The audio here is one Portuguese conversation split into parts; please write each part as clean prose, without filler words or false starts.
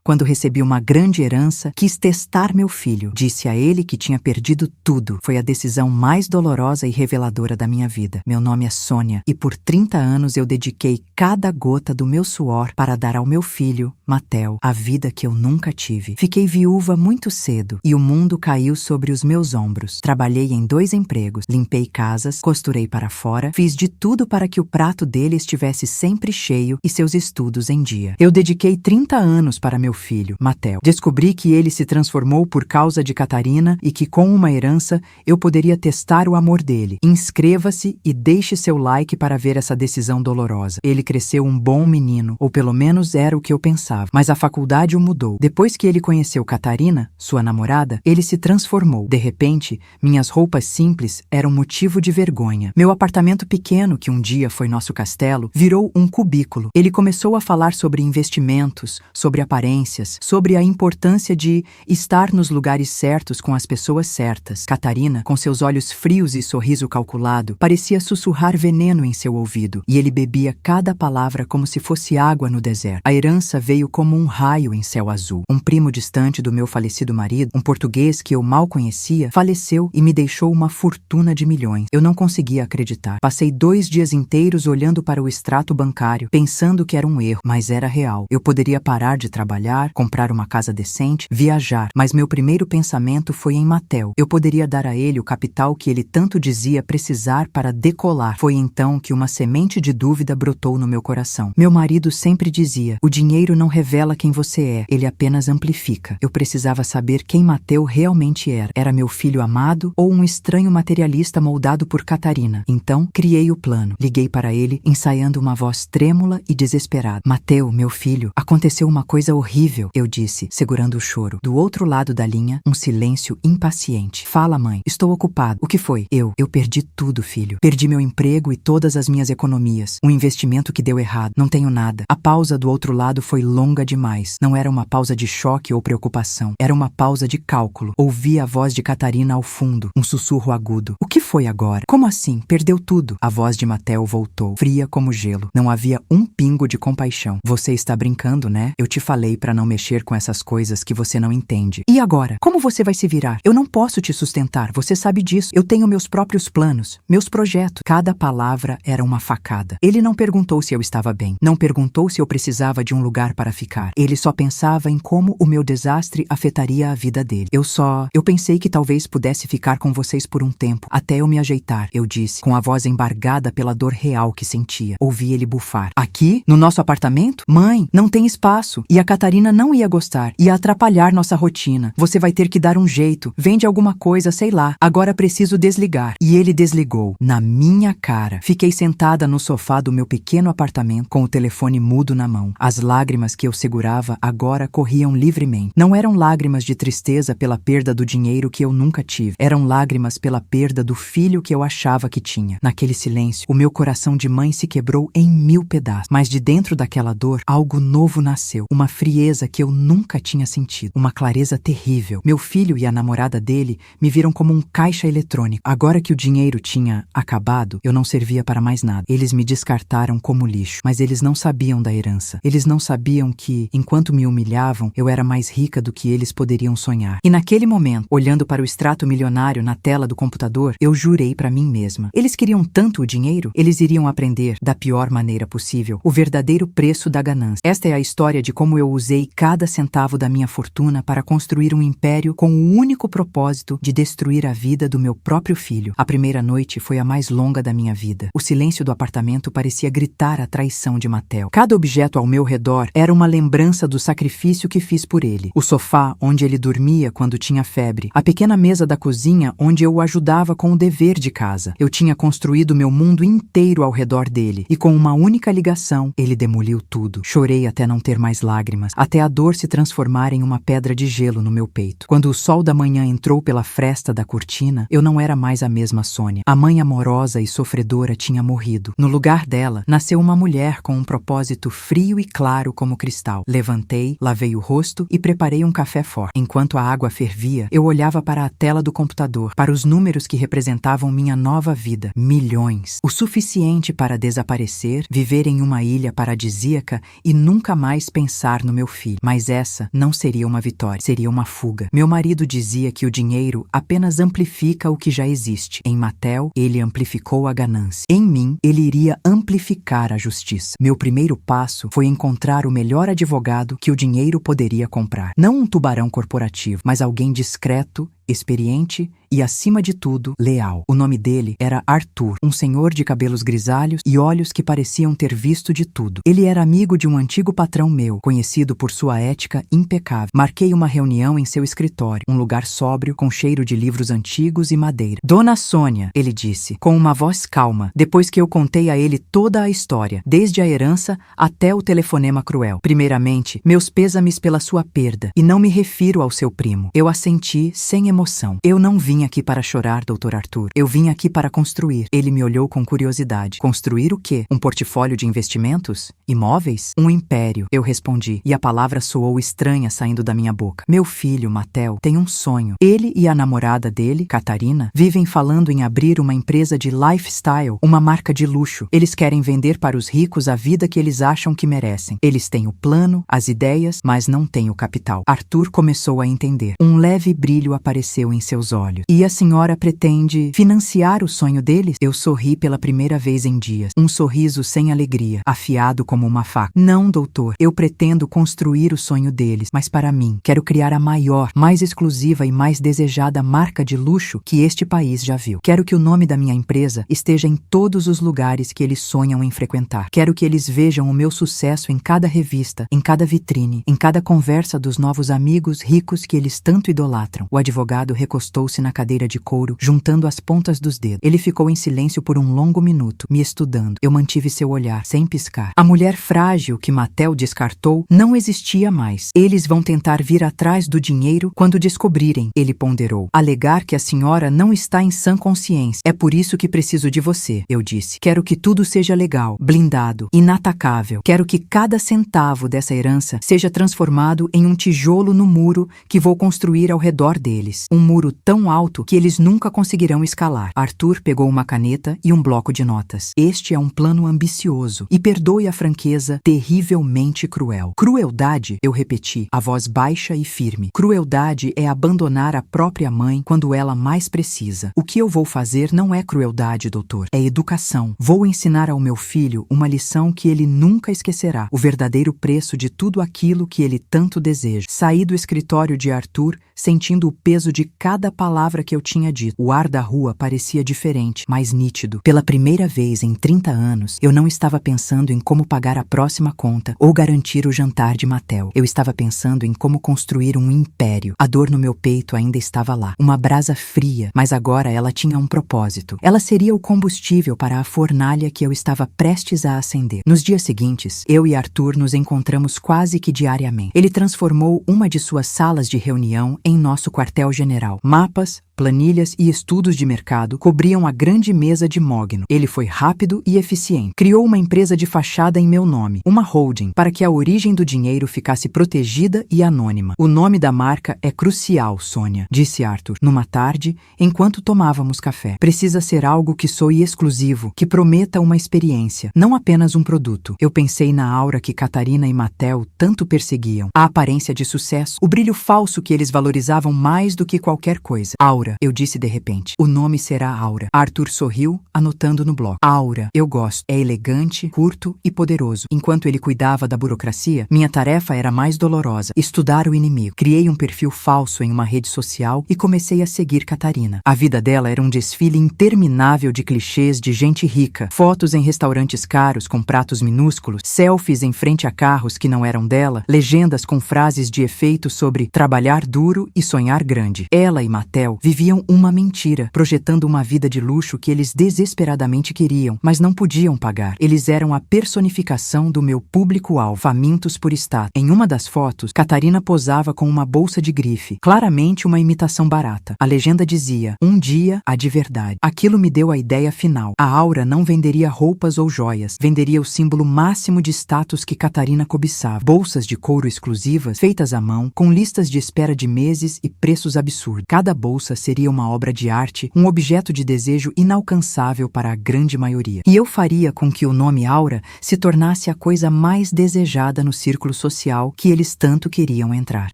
Quando recebi uma grande herança, quis testar meu filho. Disse a ele que tinha perdido tudo. Foi a decisão mais dolorosa e reveladora da minha vida. Meu nome é Sônia e por 30 anos eu dediquei cada gota do meu suor para dar ao meu filho, Matteo, a vida que eu nunca tive. Fiquei viúva muito cedo e o mundo caiu sobre os meus ombros. Trabalhei em 2 empregos, limpei casas, costurei para fora, fiz de tudo para que o prato dele estivesse sempre cheio e seus estudos em dia. Eu dediquei 30 anos para meu filho, Matteo. Descobri que ele se transformou por causa de Catarina e que com uma herança eu poderia testar o amor dele. Inscreva-se e deixe seu like para ver essa decisão dolorosa. Ele cresceu um bom menino, ou pelo menos era o que eu pensava. Mas a faculdade o mudou. Depois que ele conheceu Catarina, sua namorada, ele se transformou. De repente, minhas roupas simples eram motivo de vergonha. Meu apartamento pequeno, que um dia foi nosso castelo, virou um cubículo. Ele começou a falar sobre investimentos, sobre aparências, sobre a importância de estar nos lugares certos com as pessoas certas. Catarina, com seus olhos frios e sorriso calculado, parecia sussurrar veneno em seu ouvido, e ele bebia cada palavra como se fosse água no deserto. A herança veio como um raio em céu azul. Um primo distante do meu falecido marido, um português que eu mal conhecia, faleceu e me deixou uma fortuna de milhões. Eu não conseguia acreditar. Passei 2 dias inteiros olhando para o extrato bancário, pensando que era um erro, mas era real. Eu poderia parar de trabalhar, comprar uma casa decente, viajar, mas meu primeiro pensamento foi em Matteo. Eu poderia dar a ele o capital que ele tanto dizia precisar para decolar. Foi então que uma semente de dúvida brotou no meu coração. Meu marido sempre dizia: o dinheiro não revela quem você é, ele apenas amplifica. Eu precisava saber quem Matteo realmente era. Era meu filho amado ou um estranho materialista moldado por Catarina? Então, criei o plano. Liguei para ele, ensaiando uma voz trêmula e desesperada. Matteo, meu filho, aconteceu uma coisa horrível, eu disse, segurando o choro. Do outro lado da linha, um silêncio impaciente. Fala, mãe. Estou ocupado. O que foi? Eu perdi tudo, filho. Perdi meu emprego e todas as minhas economias. Um investimento que deu errado. Não tenho nada. A pausa do outro lado foi longa demais. Não era uma pausa de choque ou preocupação. Era uma pausa de cálculo. Ouvi a voz de Catarina ao fundo, um sussurro agudo. O que foi agora? Como assim? Perdeu tudo? A voz de Matteo voltou, fria como gelo. Não havia um pingo de compaixão. Você está brincando, né? Eu te falei para não mexer com essas coisas que você não entende. E agora? Como você vai se virar? Eu não posso te sustentar, você sabe disso. Eu tenho meus próprios planos, meus projetos. Cada palavra era uma facada. Ele não perguntou se eu estava bem. Não perguntou se eu precisava de um lugar para ficar. Ele só pensava em como o meu desastre afetaria a vida dele. Eu pensei que talvez pudesse ficar com vocês por um tempo, até eu me ajeitar, eu disse, com a voz embargada pela dor real que sentia. Ouvi ele bufar. Aqui? No nosso apartamento? Mãe, não tem espaço. E a Catarina não ia gostar. Ia atrapalhar nossa rotina. Você vai ter que dar um jeito. Vende alguma coisa, sei lá. Agora preciso desligar. E ele desligou. Na minha cara. Fiquei sentada no sofá do meu pequeno apartamento, com o telefone mudo na mão. As lágrimas que eu segurava agora corriam livremente. Não eram lágrimas de tristeza pela perda do dinheiro que eu nunca tive. Eram lágrimas pela perda do filho que eu achava que tinha. Naquele silêncio, o meu coração de mãe se quebrou em 1000 pedaços. Mas de dentro daquela dor, algo novo nasceu. Uma frieza que eu nunca tinha sentido. Uma clareza terrível. Meu filho e a namorada dele me viram como um caixa eletrônico. Agora que o dinheiro tinha acabado, eu não servia para mais nada. Eles me descartaram como lixo. Mas eles não sabiam da herança. Eles não sabiam que, enquanto me humilhavam, eu era mais rica do que eles poderiam sonhar. E naquele momento, olhando para o extrato milionário na tela do computador, eu jurei para mim mesma. Eles queriam tanto o dinheiro, eles iriam aprender, da pior maneira possível, o verdadeiro preço da ganância. Esta é a história de como eu usei cada centavo da minha fortuna para construir um império com o único propósito de destruir a vida do meu próprio filho. A primeira noite foi a mais longa da minha vida. O silêncio do apartamento parecia gritar a traição de Matteo. Cada objeto ao meu redor era uma lembrança do sacrifício que fiz por ele. O sofá onde ele dormia quando tinha febre. A pequena mesa da cozinha onde eu o ajudava com o dever de casa. Eu tinha construído meu mundo inteiro ao redor dele. E com uma única ligação, ele demoliu tudo. Chorei até não ter mais lágrimas, até a dor se transformar em uma pedra de gelo no meu peito. Quando o sol da manhã entrou pela fresta da cortina, eu não era mais a mesma Sônia. A mãe amorosa e sofredora tinha morrido. No lugar dela, nasceu uma mulher com um propósito frio e claro como cristal. Levantei, lavei o rosto e preparei um café forte. Enquanto a água fervia, eu olhava para a tela do computador, para os números que representavam minha nova vida. Milhões. O suficiente para desaparecer, viver em uma ilha paradisíaca e nunca mais pensar no meu filho. Mas essa não seria uma vitória, seria uma fuga. Meu marido dizia que o dinheiro apenas amplifica o que já existe. Em Mattel, ele amplificou a ganância. Em mim, ele iria amplificar a justiça. Meu primeiro passo foi encontrar o melhor advogado que o dinheiro poderia comprar. Não um tubarão corporativo, mas alguém discreto, experiente e, acima de tudo, leal. O nome dele era Arthur, um senhor de cabelos grisalhos e olhos que pareciam ter visto de tudo. Ele era amigo de um antigo patrão meu, conhecido por sua ética impecável. Marquei uma reunião em seu escritório, um lugar sóbrio, com cheiro de livros antigos e madeira. Dona Sônia, ele disse, com uma voz calma, depois que eu contei a ele toda a história, desde a herança até o telefonema cruel. Primeiramente, meus pêsames pela sua perda, e não me refiro ao seu primo. Eu assenti sem emoção. Eu não vim aqui para chorar, Dr. Arthur. Eu vim aqui para construir. Ele me olhou com curiosidade. Construir o quê? Um portfólio de investimentos? Imóveis? Um império, eu respondi, e a palavra soou estranha saindo da minha boca. Meu filho, Mattel, tem um sonho. Ele e a namorada dele, Catarina, vivem falando em abrir uma empresa de lifestyle, uma marca de luxo. Eles querem vender para os ricos a vida que eles acham que merecem. Eles têm o plano, as ideias, mas não têm o capital. Arthur começou a entender. Um leve brilho apareceu em seus olhos. E a senhora pretende financiar o sonho deles? Eu sorri pela primeira vez em dias. Um sorriso sem alegria, afiado como uma faca. Não, doutor. Eu pretendo construir o sonho deles, mas para mim. Quero criar a maior, mais exclusiva e mais desejada marca de luxo que este país já viu. Quero que o nome da minha empresa esteja em todos os lugares que eles sonham em frequentar. Quero que eles vejam o meu sucesso em cada revista, em cada vitrine, em cada conversa dos novos amigos ricos que eles tanto idolatram. O advogado recostou-se na cadeira de couro, juntando as pontas dos dedos. Ele ficou em silêncio por um longo minuto, me estudando. Eu mantive seu olhar, sem piscar. A mulher frágil que Mattel descartou não existia mais. Eles vão tentar vir atrás do dinheiro quando descobrirem, ele ponderou. Alegar que a senhora não está em sã consciência. É por isso que preciso de você, eu disse. Quero que tudo seja legal, blindado, inatacável. Quero que cada centavo dessa herança seja transformado em um tijolo no muro que vou construir ao redor deles. Um muro tão alto que eles nunca conseguirão escalar. Arthur pegou uma caneta e um bloco de notas. Este é um plano ambicioso e, perdoe a franqueza, terrivelmente cruel. Crueldade, eu repeti, a voz baixa e firme. Crueldade é abandonar a própria mãe quando ela mais precisa. O que eu vou fazer não é crueldade, doutor. É educação. Vou ensinar ao meu filho uma lição que ele nunca esquecerá. O verdadeiro preço de tudo aquilo que ele tanto deseja. Saí do escritório de Arthur, sentindo o peso de cada palavra que eu tinha dito. O ar da rua parecia diferente, mais nítido. Pela primeira vez em 30 anos, eu não estava pensando em como pagar a próxima conta ou garantir o jantar de Mattel. Eu estava pensando em como construir um império. A dor no meu peito ainda estava lá. Uma brasa fria, mas agora ela tinha um propósito. Ela seria o combustível para a fornalha que eu estava prestes a acender. Nos dias seguintes, eu e Arthur nos encontramos quase que diariamente. Ele transformou uma de suas salas de reunião em nosso quartel-general. Mapas, planilhas e estudos de mercado cobriam a grande mesa de mogno. Ele foi rápido e eficiente. Criou uma empresa de fachada em meu nome, uma holding, para que a origem do dinheiro ficasse protegida e anônima. O nome da marca é crucial, Sônia, disse Arthur, numa tarde, enquanto tomávamos café. Precisa ser algo que soe exclusivo, que prometa uma experiência, não apenas um produto. Eu pensei na aura que Catarina e Mattel tanto perseguiam, a aparência de sucesso, o brilho falso que eles valorizavam mais do que qualquer coisa. Aura, eu disse de repente. O nome será Aura. Arthur sorriu, anotando no bloco. Aura, eu gosto. É elegante, curto e poderoso. Enquanto ele cuidava da burocracia, minha tarefa era mais dolorosa. Estudar o inimigo. Criei um perfil falso em uma rede social e comecei a seguir Catarina. A vida dela era um desfile interminável de clichês de gente rica. Fotos em restaurantes caros com pratos minúsculos, selfies em frente a carros que não eram dela, legendas com frases de efeito sobre trabalhar duro e sonhar grande. Ela e Mattel viviam uma mentira, projetando uma vida de luxo que eles desesperadamente queriam, mas não podiam pagar. Eles eram a personificação do meu público-alvo, famintos por status. Em uma das fotos, Catarina posava com uma bolsa de grife, claramente uma imitação barata. A legenda dizia, um dia, a de verdade. Aquilo me deu a ideia final. A Aura não venderia roupas ou joias, venderia o símbolo máximo de status que Catarina cobiçava. Bolsas de couro exclusivas, feitas à mão, com listas de espera de meses e preços absurdos. Cada bolsa seria uma obra de arte, um objeto de desejo inalcançável para a grande maioria. E eu faria com que o nome Aura se tornasse a coisa mais desejada no círculo social que eles tanto queriam entrar.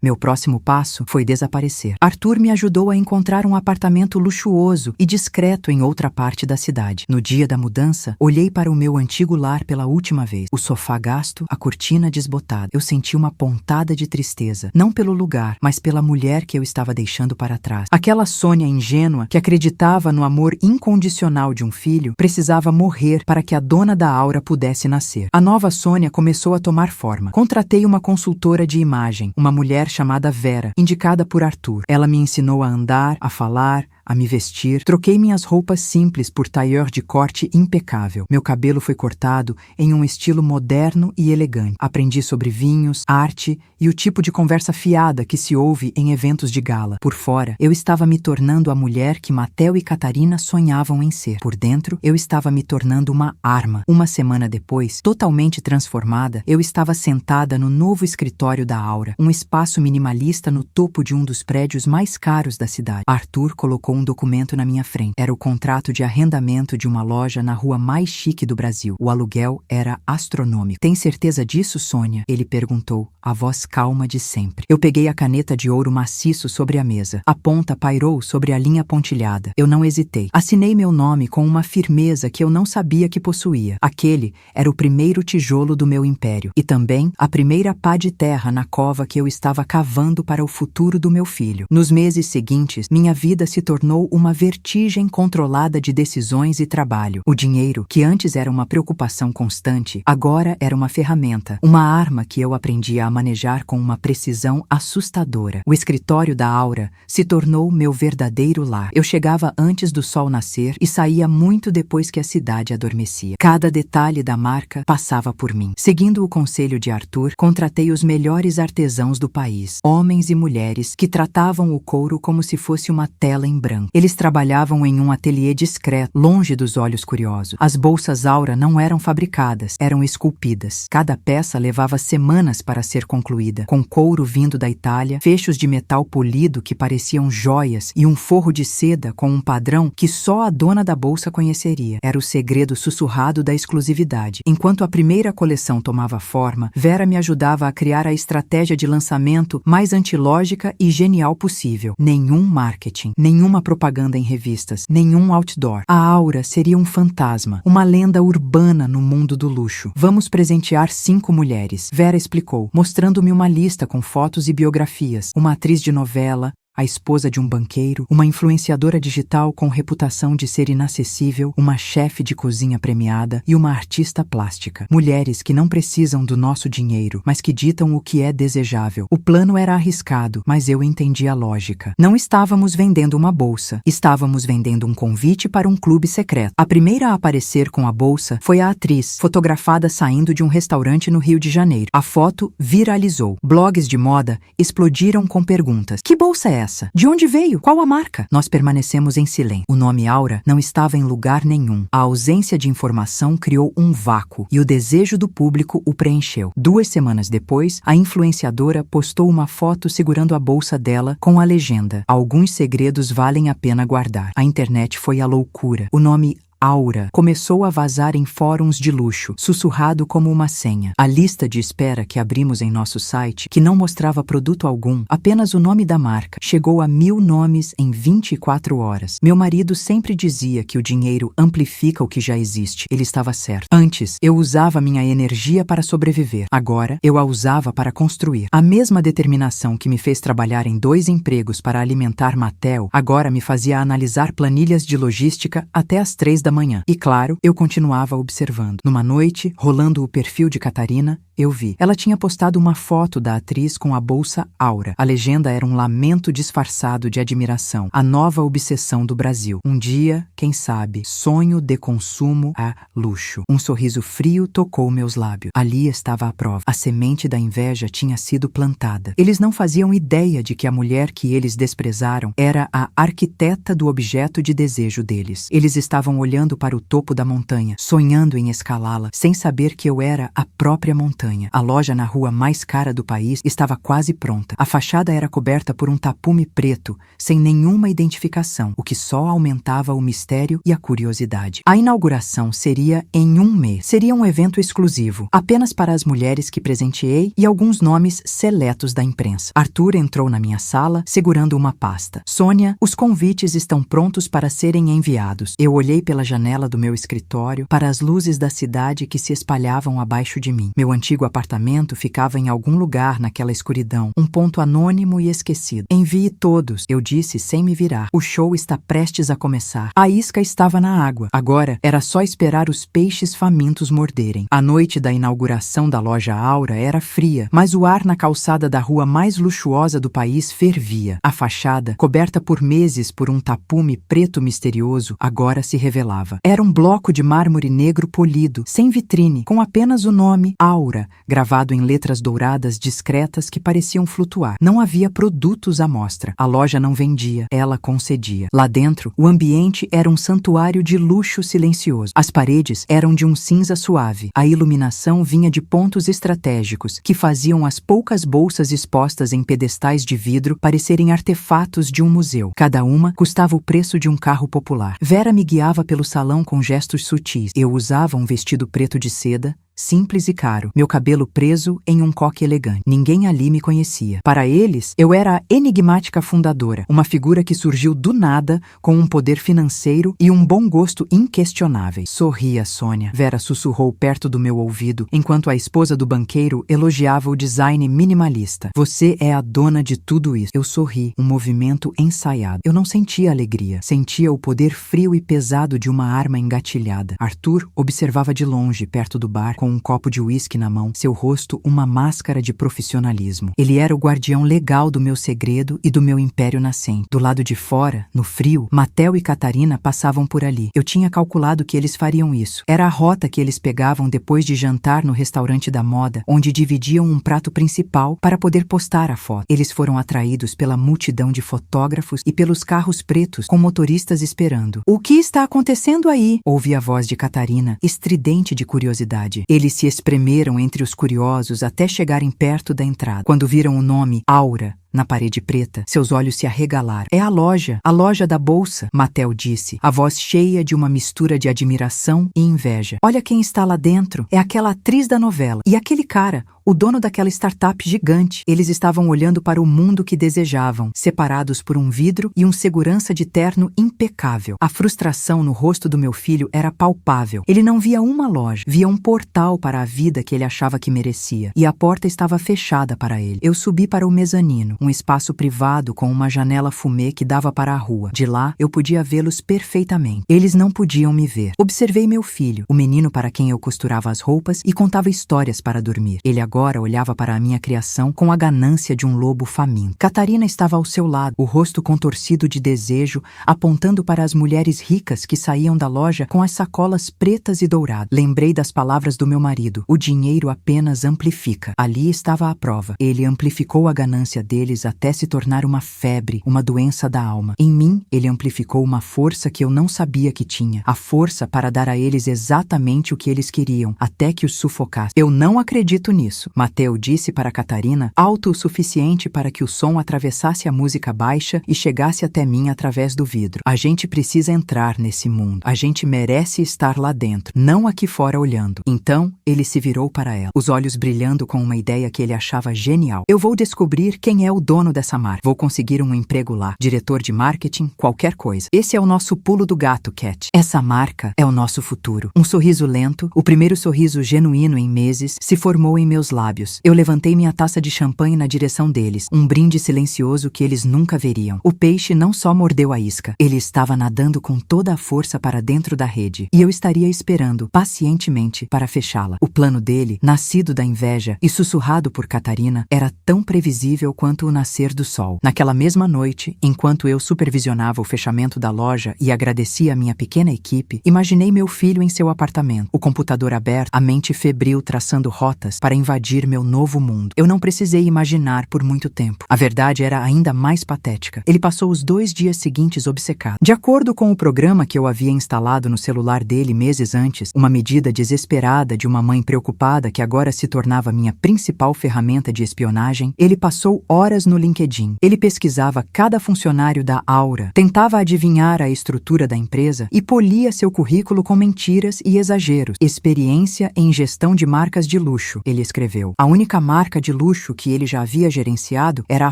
Meu próximo passo foi desaparecer. Arthur me ajudou a encontrar um apartamento luxuoso e discreto em outra parte da cidade. No dia da mudança, olhei para o meu antigo lar pela última vez. O sofá gasto, a cortina desbotada. Eu senti uma pontada de tristeza, não pelo lugar, mas pela mulher que eu estava deixando para trás. Aquela Sônia ingênua que acreditava no amor incondicional de um filho precisava morrer para que a dona da Aura pudesse nascer. A nova Sônia começou a tomar forma. Contratei uma consultora de imagem, uma mulher chamada Vera, indicada por Arthur. Ela me ensinou a andar, a falar, a me vestir. Troquei minhas roupas simples por tailleur de corte impecável. Meu cabelo foi cortado em um estilo moderno e elegante. Aprendi sobre vinhos, arte e o tipo de conversa fiada que se ouve em eventos de gala. Por fora, eu estava me tornando a mulher que Matteo e Catarina sonhavam em ser. Por dentro, eu estava me tornando uma arma. Uma semana depois, totalmente transformada, eu estava sentada no novo escritório da Aura, um espaço minimalista no topo de um dos prédios mais caros da cidade. Arthur colocou um documento na minha frente. Era o contrato de arrendamento de uma loja na rua mais chique do Brasil. O aluguel era astronômico. Tem certeza disso, Sônia? Ele perguntou, a voz calma de sempre. Eu peguei a caneta de ouro maciço sobre a mesa. A ponta pairou sobre a linha pontilhada. Eu não hesitei. Assinei meu nome com uma firmeza que eu não sabia que possuía. Aquele era o primeiro tijolo do meu império. E também a primeira pá de terra na cova que eu estava cavando para o futuro do meu filho. Nos meses seguintes, minha vida se tornou uma vertigem controlada de decisões e trabalho. O dinheiro, que antes era uma preocupação constante, agora era uma ferramenta, uma arma que eu aprendia a manejar com uma precisão assustadora. O escritório da Aura se tornou meu verdadeiro lar. Eu chegava antes do sol nascer e saía muito depois que a cidade adormecia. Cada detalhe da marca passava por mim. Seguindo o conselho de Arthur, contratei os melhores artesãos do país, homens e mulheres que tratavam o couro como se fosse uma tela em branco. Eles trabalhavam em um ateliê discreto, longe dos olhos curiosos. As bolsas Aura não eram fabricadas, eram esculpidas. Cada peça levava semanas para ser concluída, com couro vindo da Itália, fechos de metal polido que pareciam joias e um forro de seda com um padrão que só a dona da bolsa conheceria. Era o segredo sussurrado da exclusividade. Enquanto a primeira coleção tomava forma, Vera me ajudava a criar a estratégia de lançamento mais antilógica e genial possível. Nenhum marketing, nenhuma propaganda em revistas, nenhum outdoor. A Aura seria um fantasma, uma lenda urbana no mundo do luxo. Vamos presentear 5 mulheres, Vera explicou, mostrando-me uma lista com fotos e biografias. Uma atriz de novela, a esposa de um banqueiro, uma influenciadora digital com reputação de ser inacessível, uma chefe de cozinha premiada e uma artista plástica. Mulheres que não precisam do nosso dinheiro, mas que ditam o que é desejável. O plano era arriscado, mas eu entendi a lógica. Não estávamos vendendo uma bolsa, estávamos vendendo um convite para um clube secreto. A primeira a aparecer com a bolsa foi a atriz, fotografada saindo de um restaurante no Rio de Janeiro. A foto viralizou. Blogs de moda explodiram com perguntas. Que bolsa é essa? De onde veio? Qual a marca? Nós permanecemos em silêncio. O nome Aura não estava em lugar nenhum. A ausência de informação criou um vácuo e o desejo do público o preencheu. 2 semanas depois, a influenciadora postou uma foto segurando a bolsa dela com a legenda: alguns segredos valem a pena guardar. A internet foi à loucura. O nome Aura começou a vazar em fóruns de luxo, sussurrado como uma senha. A lista de espera que abrimos em nosso site, que não mostrava produto algum, apenas o nome da marca, chegou a 1000 nomes em 24 horas. Meu marido sempre dizia que o dinheiro amplifica o que já existe. Ele estava certo. Antes, eu usava minha energia para sobreviver. Agora, eu a usava para construir. A mesma determinação que me fez trabalhar em 2 empregos para alimentar Matteo, agora me fazia analisar planilhas de logística até às 3 da manhã. E claro, eu continuava observando. Numa noite, rolando o perfil de Catarina, eu vi. Ela tinha postado uma foto da atriz com a bolsa Aura. A legenda era um lamento disfarçado de admiração. A nova obsessão do Brasil. Um dia, quem sabe, sonho de consumo a luxo. Um sorriso frio tocou meus lábios. Ali estava a prova. A semente da inveja tinha sido plantada. Eles não faziam ideia de que a mulher que eles desprezaram era a arquiteta do objeto de desejo deles. Eles estavam olhando olhando para o topo da montanha, sonhando em escalá-la, sem saber que eu era a própria montanha. A loja na rua mais cara do país estava quase pronta. A fachada era coberta por um tapume preto, sem nenhuma identificação, o que só aumentava o mistério e a curiosidade. A inauguração seria em um mês. Seria um evento exclusivo, apenas para as mulheres que presenteei e alguns nomes seletos da imprensa. Arthur entrou na minha sala, segurando uma pasta. Sônia, os convites estão prontos para serem enviados. Eu olhei pela janela do meu escritório para as luzes da cidade que se espalhavam abaixo de mim. Meu antigo apartamento ficava em algum lugar naquela escuridão, um ponto anônimo e esquecido. Envie todos, eu disse sem me virar. O show está prestes a começar. A isca estava na água. Agora era só esperar os peixes famintos morderem. A noite da inauguração da loja Aura era fria, mas o ar na calçada da rua mais luxuosa do país fervia. A fachada, coberta por meses por um tapume preto misterioso, agora se revelava. Era um bloco de mármore negro polido, sem vitrine, com apenas o nome Aura, gravado em letras douradas discretas que pareciam flutuar. Não havia produtos à mostra. A loja não vendia, ela concedia. Lá dentro, o ambiente era um santuário de luxo silencioso. As paredes eram de um cinza suave. A iluminação vinha de pontos estratégicos, que faziam as poucas bolsas expostas em pedestais de vidro parecerem artefatos de um museu. Cada uma custava o preço de um carro popular. Vera me guiava pelo salão com gestos sutis. Eu usava um vestido preto de seda, simples e caro, meu cabelo preso em um coque elegante. Ninguém ali me conhecia. Para eles, eu era a enigmática fundadora, uma figura que surgiu do nada, com um poder financeiro e um bom gosto inquestionáveis. Sorria, Sônia. Vera sussurrou perto do meu ouvido, enquanto a esposa do banqueiro elogiava o design minimalista. Você é a dona de tudo isso. Eu sorri, um movimento ensaiado. Eu não sentia alegria. Sentia o poder frio e pesado de uma arma engatilhada. Arthur observava de longe, perto do bar, com um copo de uísque na mão, seu rosto uma máscara de profissionalismo. Ele era o guardião legal do meu segredo e do meu império nascente. Do lado de fora, no frio, Matel e Catarina passavam por ali. Eu tinha calculado que eles fariam isso. Era a rota que eles pegavam depois de jantar no restaurante da moda, onde dividiam um prato principal para poder postar a foto. Eles foram atraídos pela multidão de fotógrafos e pelos carros pretos com motoristas esperando. O que está acontecendo aí? Ouvi a voz de Catarina, estridente de curiosidade. Eles se espremeram entre os curiosos até chegarem perto da entrada. Quando viram o nome Aura na parede preta, seus olhos se arregalaram. É a loja da bolsa, Matel disse, a voz cheia de uma mistura de admiração e inveja. Olha quem está lá dentro. É aquela atriz da novela. E aquele cara, o dono daquela startup gigante. Eles estavam olhando para o mundo que desejavam, separados por um vidro e um segurança de terno impecável. A frustração no rosto do meu filho era palpável. Ele não via uma loja, via um portal para a vida que ele achava que merecia. E a porta estava fechada para ele. Eu subi para o mezanino, um espaço privado com uma janela fumê que dava para a rua. De lá, eu podia vê-los perfeitamente. Eles não podiam me ver. Observei meu filho, o menino para quem eu costurava as roupas e contava histórias para dormir. Ele agora olhava para a minha criação com a ganância de um lobo faminto. Catarina estava ao seu lado, o rosto contorcido de desejo, apontando para as mulheres ricas que saíam da loja com as sacolas pretas e douradas. Lembrei das palavras do meu marido. O dinheiro apenas amplifica. Ali estava a prova. Ele amplificou a ganância deles até se tornar uma febre, uma doença da alma. Em mim, ele amplificou uma força que eu não sabia que tinha. A força para dar a eles exatamente o que eles queriam, até que os sufocasse. Eu não acredito nisso, Mateu disse para Catarina, alto o suficiente para que o som atravessasse a música baixa e chegasse até mim através do vidro. A gente precisa entrar nesse mundo. A gente merece estar lá dentro, não aqui fora olhando. Então, ele se virou para ela, os olhos brilhando com uma ideia que ele achava genial. Eu vou descobrir quem é o dono dessa marca. Vou conseguir um emprego lá, diretor de marketing, qualquer coisa. Esse é o nosso pulo do gato, Cat. Essa marca é o nosso futuro. Um sorriso lento, o primeiro sorriso genuíno em meses, se formou em meus lábios. Eu levantei minha taça de champanhe na direção deles, um brinde silencioso que eles nunca veriam. O peixe não só mordeu a isca, ele estava nadando com toda a força para dentro da rede, e eu estaria esperando, pacientemente, para fechá-la. O plano dele, nascido da inveja e sussurrado por Catarina, era tão previsível quanto o nascer do sol. Naquela mesma noite, enquanto eu supervisionava o fechamento da loja e agradecia a minha pequena equipe, imaginei meu filho em seu apartamento, o computador aberto, a mente febril traçando rotas para invadir invadir meu novo mundo. Eu não precisei imaginar por muito tempo. A verdade era ainda mais patética. Ele passou os 2 dias seguintes obcecado. De acordo com o programa que eu havia instalado no celular dele meses antes, uma medida desesperada de uma mãe preocupada que agora se tornava minha principal ferramenta de espionagem, ele passou horas no LinkedIn. Ele pesquisava cada funcionário da Aura, tentava adivinhar a estrutura da empresa e polia seu currículo com mentiras e exageros. Experiência em gestão de marcas de luxo, ele escreveu. A única marca de luxo que ele já havia gerenciado era a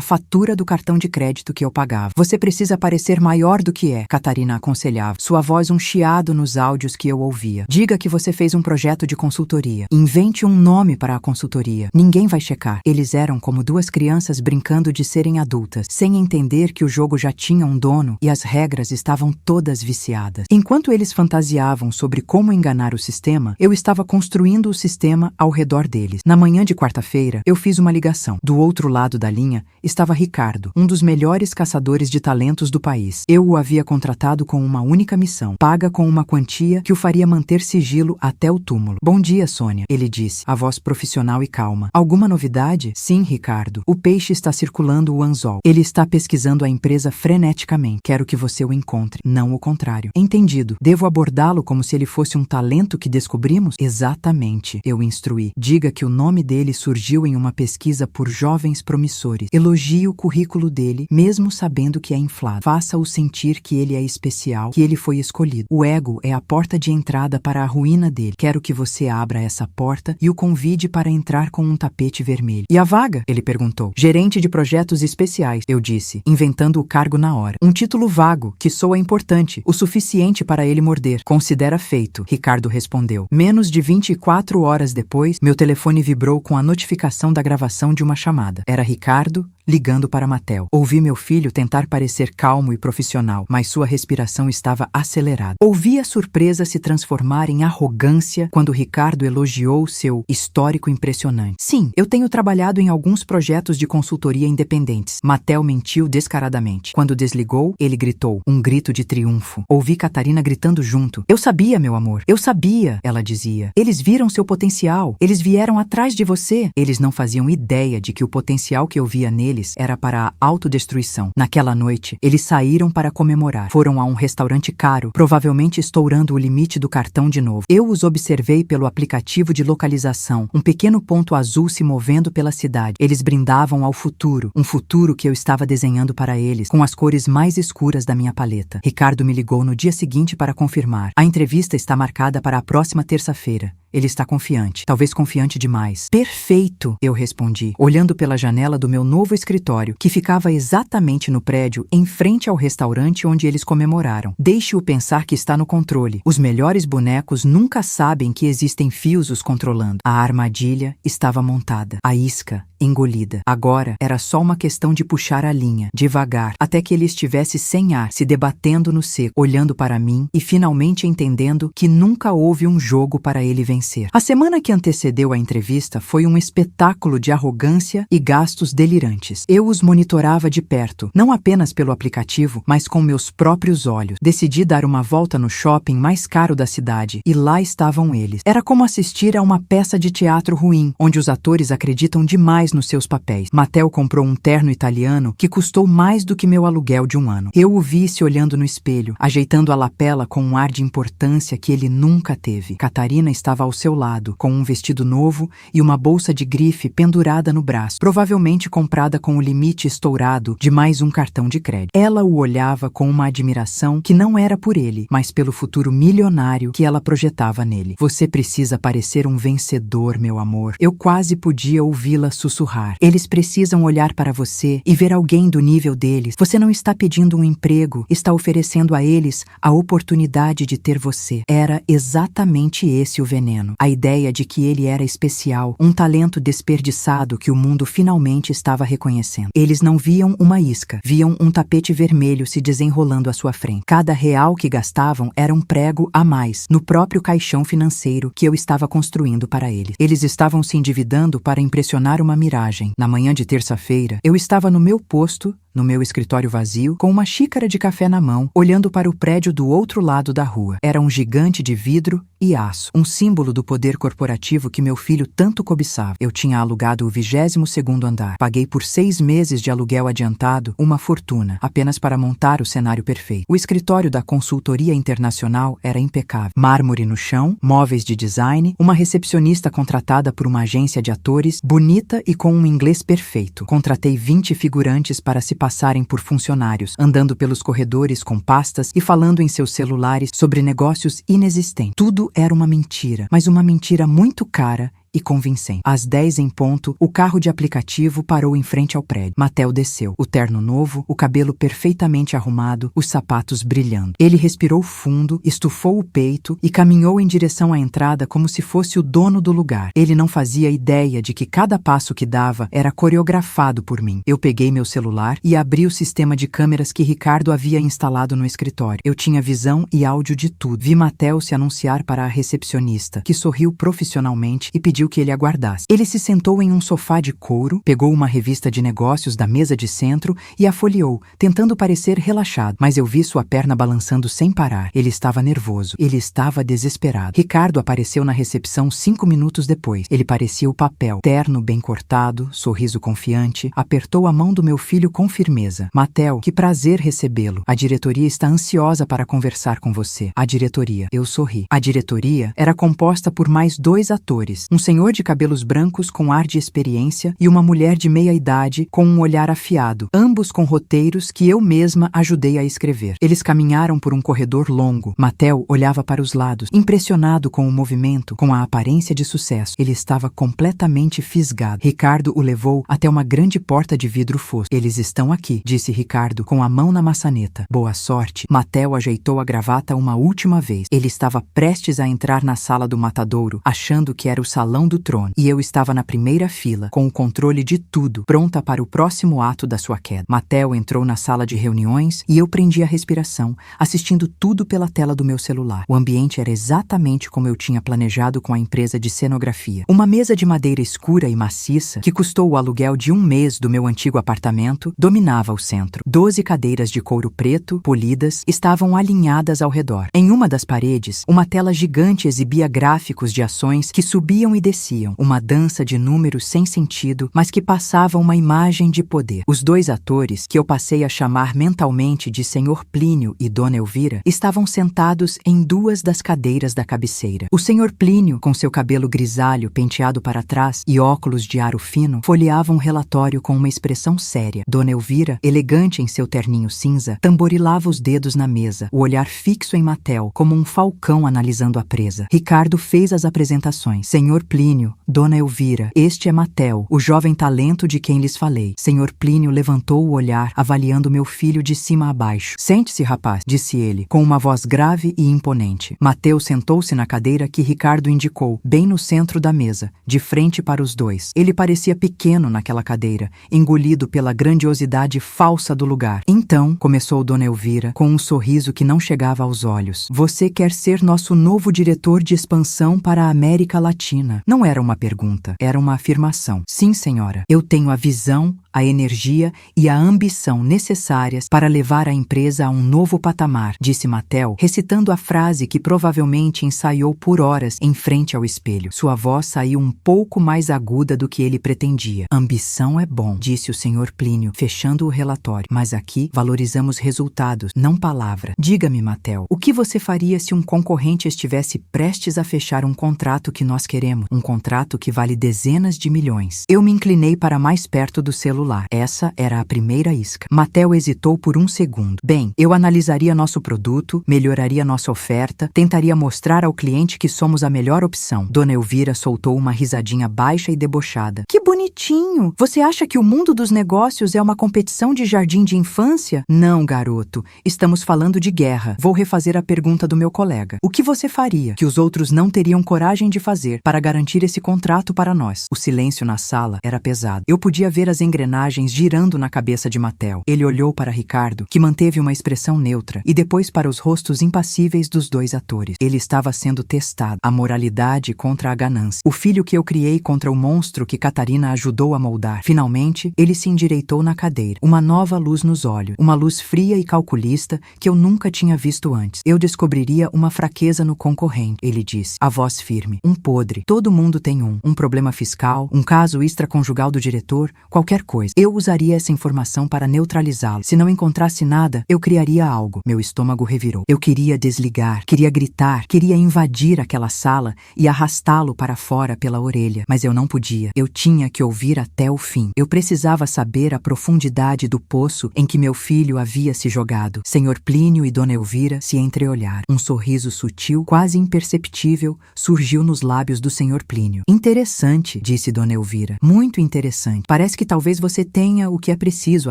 fatura do cartão de crédito que eu pagava. Você precisa parecer maior do que é, Catarina aconselhava, sua voz um chiado nos áudios que eu ouvia. Diga que você fez um projeto de consultoria. Invente um nome para a consultoria. Ninguém vai checar. Eles eram como 2 crianças brincando de serem adultas, sem entender que o jogo já tinha um dono e as regras estavam todas viciadas. Enquanto eles fantasiavam sobre como enganar o sistema, eu estava construindo o sistema ao redor deles. Na manhã de quarta-feira, eu fiz uma ligação. Do outro lado da linha estava Ricardo, um dos melhores caçadores de talentos do país. Eu o havia contratado com uma única missão, paga com uma quantia que o faria manter sigilo até o túmulo. Bom dia, Sônia, ele disse, a voz profissional e calma. Alguma novidade? Sim, Ricardo. O peixe está circulando o anzol. Ele está pesquisando a empresa freneticamente. Quero que você o encontre, não o contrário. Entendido. Devo abordá-lo como se ele fosse um talento que descobrimos? Exatamente, eu instruí. Diga que o nome dele surgiu em uma pesquisa por jovens promissores. Elogie o currículo dele, mesmo sabendo que é inflado. Faça-o sentir que ele é especial, que ele foi escolhido. O ego é a porta de entrada para a ruína dele. Quero que você abra essa porta e o convide para entrar com um tapete vermelho. E a vaga? Ele perguntou. Gerente de projetos especiais, eu disse, inventando o cargo na hora. Um título vago, que soa importante, o suficiente para ele morder. Considera feito, Ricardo respondeu. Menos de 24 horas depois, meu telefone vibrou com a notificação da gravação de uma chamada. Era Ricardo ligando para Matel. Ouvi meu filho tentar parecer calmo e profissional, mas sua respiração estava acelerada. Ouvi a surpresa se transformar em arrogância quando Ricardo elogiou seu histórico impressionante. Sim, eu tenho trabalhado em alguns projetos de consultoria independentes. Matel mentiu descaradamente. Quando desligou, ele gritou, um grito de triunfo. Ouvi Catarina gritando junto. Eu sabia, meu amor. Eu sabia, ela dizia. Eles viram seu potencial. Eles vieram atrás de você. Eles não faziam ideia de que o potencial que eu via neles era para a autodestruição. Naquela noite, eles saíram para comemorar. Foram a um restaurante caro, provavelmente estourando o limite do cartão de novo. Eu os observei pelo aplicativo de localização, um pequeno ponto azul se movendo pela cidade. Eles brindavam ao futuro, um futuro que eu estava desenhando para eles, com as cores mais escuras da minha paleta. Ricardo me ligou no dia seguinte para confirmar. A entrevista está marcada para a próxima terça-feira. Ele está confiante, talvez confiante demais. Perfeito, eu respondi, olhando pela janela do meu novo escritório, que ficava exatamente no prédio, em frente ao restaurante onde eles comemoraram. Deixe-o pensar que está no controle. Os melhores bonecos nunca sabem que existem fios os controlando. A armadilha estava montada, a isca engolida. Agora era só uma questão de puxar a linha, devagar, até que ele estivesse sem ar, se debatendo no seco, olhando para mim e finalmente entendendo que nunca houve um jogo para ele vencer. A semana que antecedeu a entrevista foi um espetáculo de arrogância e gastos delirantes. Eu os monitorava de perto, não apenas pelo aplicativo, mas com meus próprios olhos. Decidi dar uma volta no shopping mais caro da cidade e lá estavam eles. Era como assistir a uma peça de teatro ruim, onde os atores acreditam demais nos seus papéis. Matel comprou um terno italiano que custou mais do que meu aluguel de um ano. Eu o vi se olhando no espelho, ajeitando a lapela com um ar de importância que ele nunca teve. Catarina estava ao seu lado, com um vestido novo e uma bolsa de grife pendurada no braço, provavelmente comprada com o limite estourado de mais um cartão de crédito. Ela o olhava com uma admiração que não era por ele, mas pelo futuro milionário que ela projetava nele. Você precisa parecer um vencedor, meu amor. Eu quase podia ouvi-la sussurrar. Eles precisam olhar para você e ver alguém do nível deles. Você não está pedindo um emprego, está oferecendo a eles a oportunidade de ter você. Era exatamente esse o veneno. A ideia de que ele era especial, um talento desperdiçado que o mundo finalmente estava reconhecendo. Eles não viam uma isca, viam um tapete vermelho se desenrolando à sua frente. Cada real que gastavam era um prego a mais no próprio caixão financeiro que eu estava construindo para eles. Eles estavam se endividando para impressionar uma miragem. Na manhã de terça-feira, eu estava no meu posto, no meu escritório vazio, com uma xícara de café na mão, olhando para o prédio do outro lado da rua. Era um gigante de vidro e aço, um símbolo do poder corporativo que meu filho tanto cobiçava. Eu tinha alugado o 22º andar. Paguei por 6 meses de aluguel adiantado uma fortuna, apenas para montar o cenário perfeito. O escritório da consultoria internacional era impecável. Mármore no chão, móveis de design, uma recepcionista contratada por uma agência de atores, bonita e com um inglês perfeito. Contratei 20 figurantes para se passarem por funcionários, andando pelos corredores com pastas e falando em seus celulares sobre negócios inexistentes. Tudo era uma mentira, mas uma mentira muito cara e convincente. Às 10 em ponto, o carro de aplicativo parou em frente ao prédio. Mattel desceu, o terno novo, o cabelo perfeitamente arrumado, os sapatos brilhando. Ele respirou fundo, estufou o peito e caminhou em direção à entrada como se fosse o dono do lugar. Ele não fazia ideia de que cada passo que dava era coreografado por mim. Eu peguei meu celular e abri o sistema de câmeras que Ricardo havia instalado no escritório. Eu tinha visão e áudio de tudo. Vi Mattel se anunciar para a recepcionista, que sorriu profissionalmente e pediu que ele aguardasse. Ele se sentou em um sofá de couro, pegou uma revista de negócios da mesa de centro e a folheou, tentando parecer relaxado, mas eu vi sua perna balançando sem parar. Ele estava nervoso. Ele estava desesperado. Ricardo apareceu na recepção 5 minutos depois. Ele parecia o papel. Terno bem cortado, sorriso confiante, apertou a mão do meu filho com firmeza. Mattel, que prazer recebê-lo. A diretoria está ansiosa para conversar com você. A diretoria. Eu sorri. A diretoria era composta por mais 2 atores. Um senhor de cabelos brancos com ar de experiência e uma mulher de meia idade com um olhar afiado, ambos com roteiros que eu mesma ajudei a escrever. Eles caminharam por um corredor longo. Mattel olhava para os lados, impressionado com o movimento, com a aparência de sucesso. Ele estava completamente fisgado. Ricardo o levou até uma grande porta de vidro fosco. Eles estão aqui, disse Ricardo, com a mão na maçaneta. Boa sorte. Mattel ajeitou a gravata uma última vez. Ele estava prestes a entrar na sala do matadouro, achando que era o salão do trono, e eu estava na primeira fila, com o controle de tudo, pronta para o próximo ato da sua queda. Mattel entrou na sala de reuniões e eu prendi a respiração, assistindo tudo pela tela do meu celular. O ambiente era exatamente como eu tinha planejado com a empresa de cenografia. Uma mesa de madeira escura e maciça, que custou o aluguel de 1 mês do meu antigo apartamento, dominava o centro. 12 cadeiras de couro preto, polidas, estavam alinhadas ao redor. Em uma das paredes, uma tela gigante exibia gráficos de ações que subiam e desciam, uma dança de números sem sentido, mas que passava uma imagem de poder. Os 2 atores, que eu passei a chamar mentalmente de Senhor Plínio e Dona Elvira, estavam sentados em 2 das cadeiras da cabeceira. O Senhor Plínio, com seu cabelo grisalho penteado para trás e óculos de aro fino, folheava um relatório com uma expressão séria. Dona Elvira, elegante em seu terninho cinza, tamborilava os dedos na mesa, o olhar fixo em Mattel, como um falcão analisando a presa. Ricardo fez as apresentações. Senhor Plínio, Dona Elvira, este é Mattel, o jovem talento de quem lhes falei. Senhor Plínio levantou o olhar, avaliando meu filho de cima a baixo. Sente-se, rapaz, disse ele, com uma voz grave e imponente. Mattel sentou-se na cadeira que Ricardo indicou, bem no centro da mesa, de frente para os 2. Ele parecia pequeno naquela cadeira, engolido pela grandiosidade falsa do lugar. Então, começou Dona Elvira, com um sorriso que não chegava aos olhos. Você quer ser nosso novo diretor de expansão para a América Latina. Não era uma pergunta, era uma afirmação. Sim, senhora. Eu tenho a visão, a energia e a ambição necessárias para levar a empresa a um novo patamar, disse Mattel, recitando a frase que provavelmente ensaiou por horas em frente ao espelho. Sua voz saiu um pouco mais aguda do que ele pretendia. Ambição é bom, disse o Sr. Plínio, fechando o relatório. Mas aqui valorizamos resultados, não palavra. Diga-me, Mattel, o que você faria se um concorrente estivesse prestes a fechar um contrato que nós queremos? Um contrato que vale dezenas de milhões. Eu me inclinei para mais perto do celular. Essa era a primeira isca. Mattel hesitou por 1 segundo. Bem, eu analisaria nosso produto, melhoraria nossa oferta, tentaria mostrar ao cliente que somos a melhor opção. Dona Elvira soltou uma risadinha baixa e debochada. Que bonitinho! Você acha que o mundo dos negócios é uma competição de jardim de infância? Não, garoto. Estamos falando de guerra. Vou refazer a pergunta do meu colega. O que você faria, que os outros não teriam coragem de fazer, para garantir esse contrato para nós? O silêncio na sala era pesado. Eu podia ver as engrenagens engrenagens girando na cabeça de Mattel. Ele olhou para Ricardo, que manteve uma expressão neutra, e depois para os rostos impassíveis dos dois atores. Ele estava sendo testado. A moralidade contra a ganância. O filho que eu criei contra o monstro que Catarina ajudou a moldar. Finalmente, ele se endireitou na cadeira. Uma nova luz nos olhos. Uma luz fria e calculista que eu nunca tinha visto antes. Eu descobriria uma fraqueza no concorrente, ele disse. A voz firme. Um podre. Todo mundo tem um. Um problema fiscal, um caso extraconjugal do diretor, qualquer coisa. Eu usaria essa informação para neutralizá-lo. Se não encontrasse nada, eu criaria algo. Meu estômago revirou. Eu queria desligar, queria gritar, queria invadir aquela sala e arrastá-lo para fora pela orelha. Mas eu não podia. Eu tinha que ouvir até o fim. Eu precisava saber a profundidade do poço em que meu filho havia se jogado. Senhor Plínio e Dona Elvira se entreolharam. Um sorriso sutil, quase imperceptível, surgiu nos lábios do Senhor Plínio. Interessante, disse Dona Elvira. Muito interessante. Parece que talvez você tenha o que é preciso,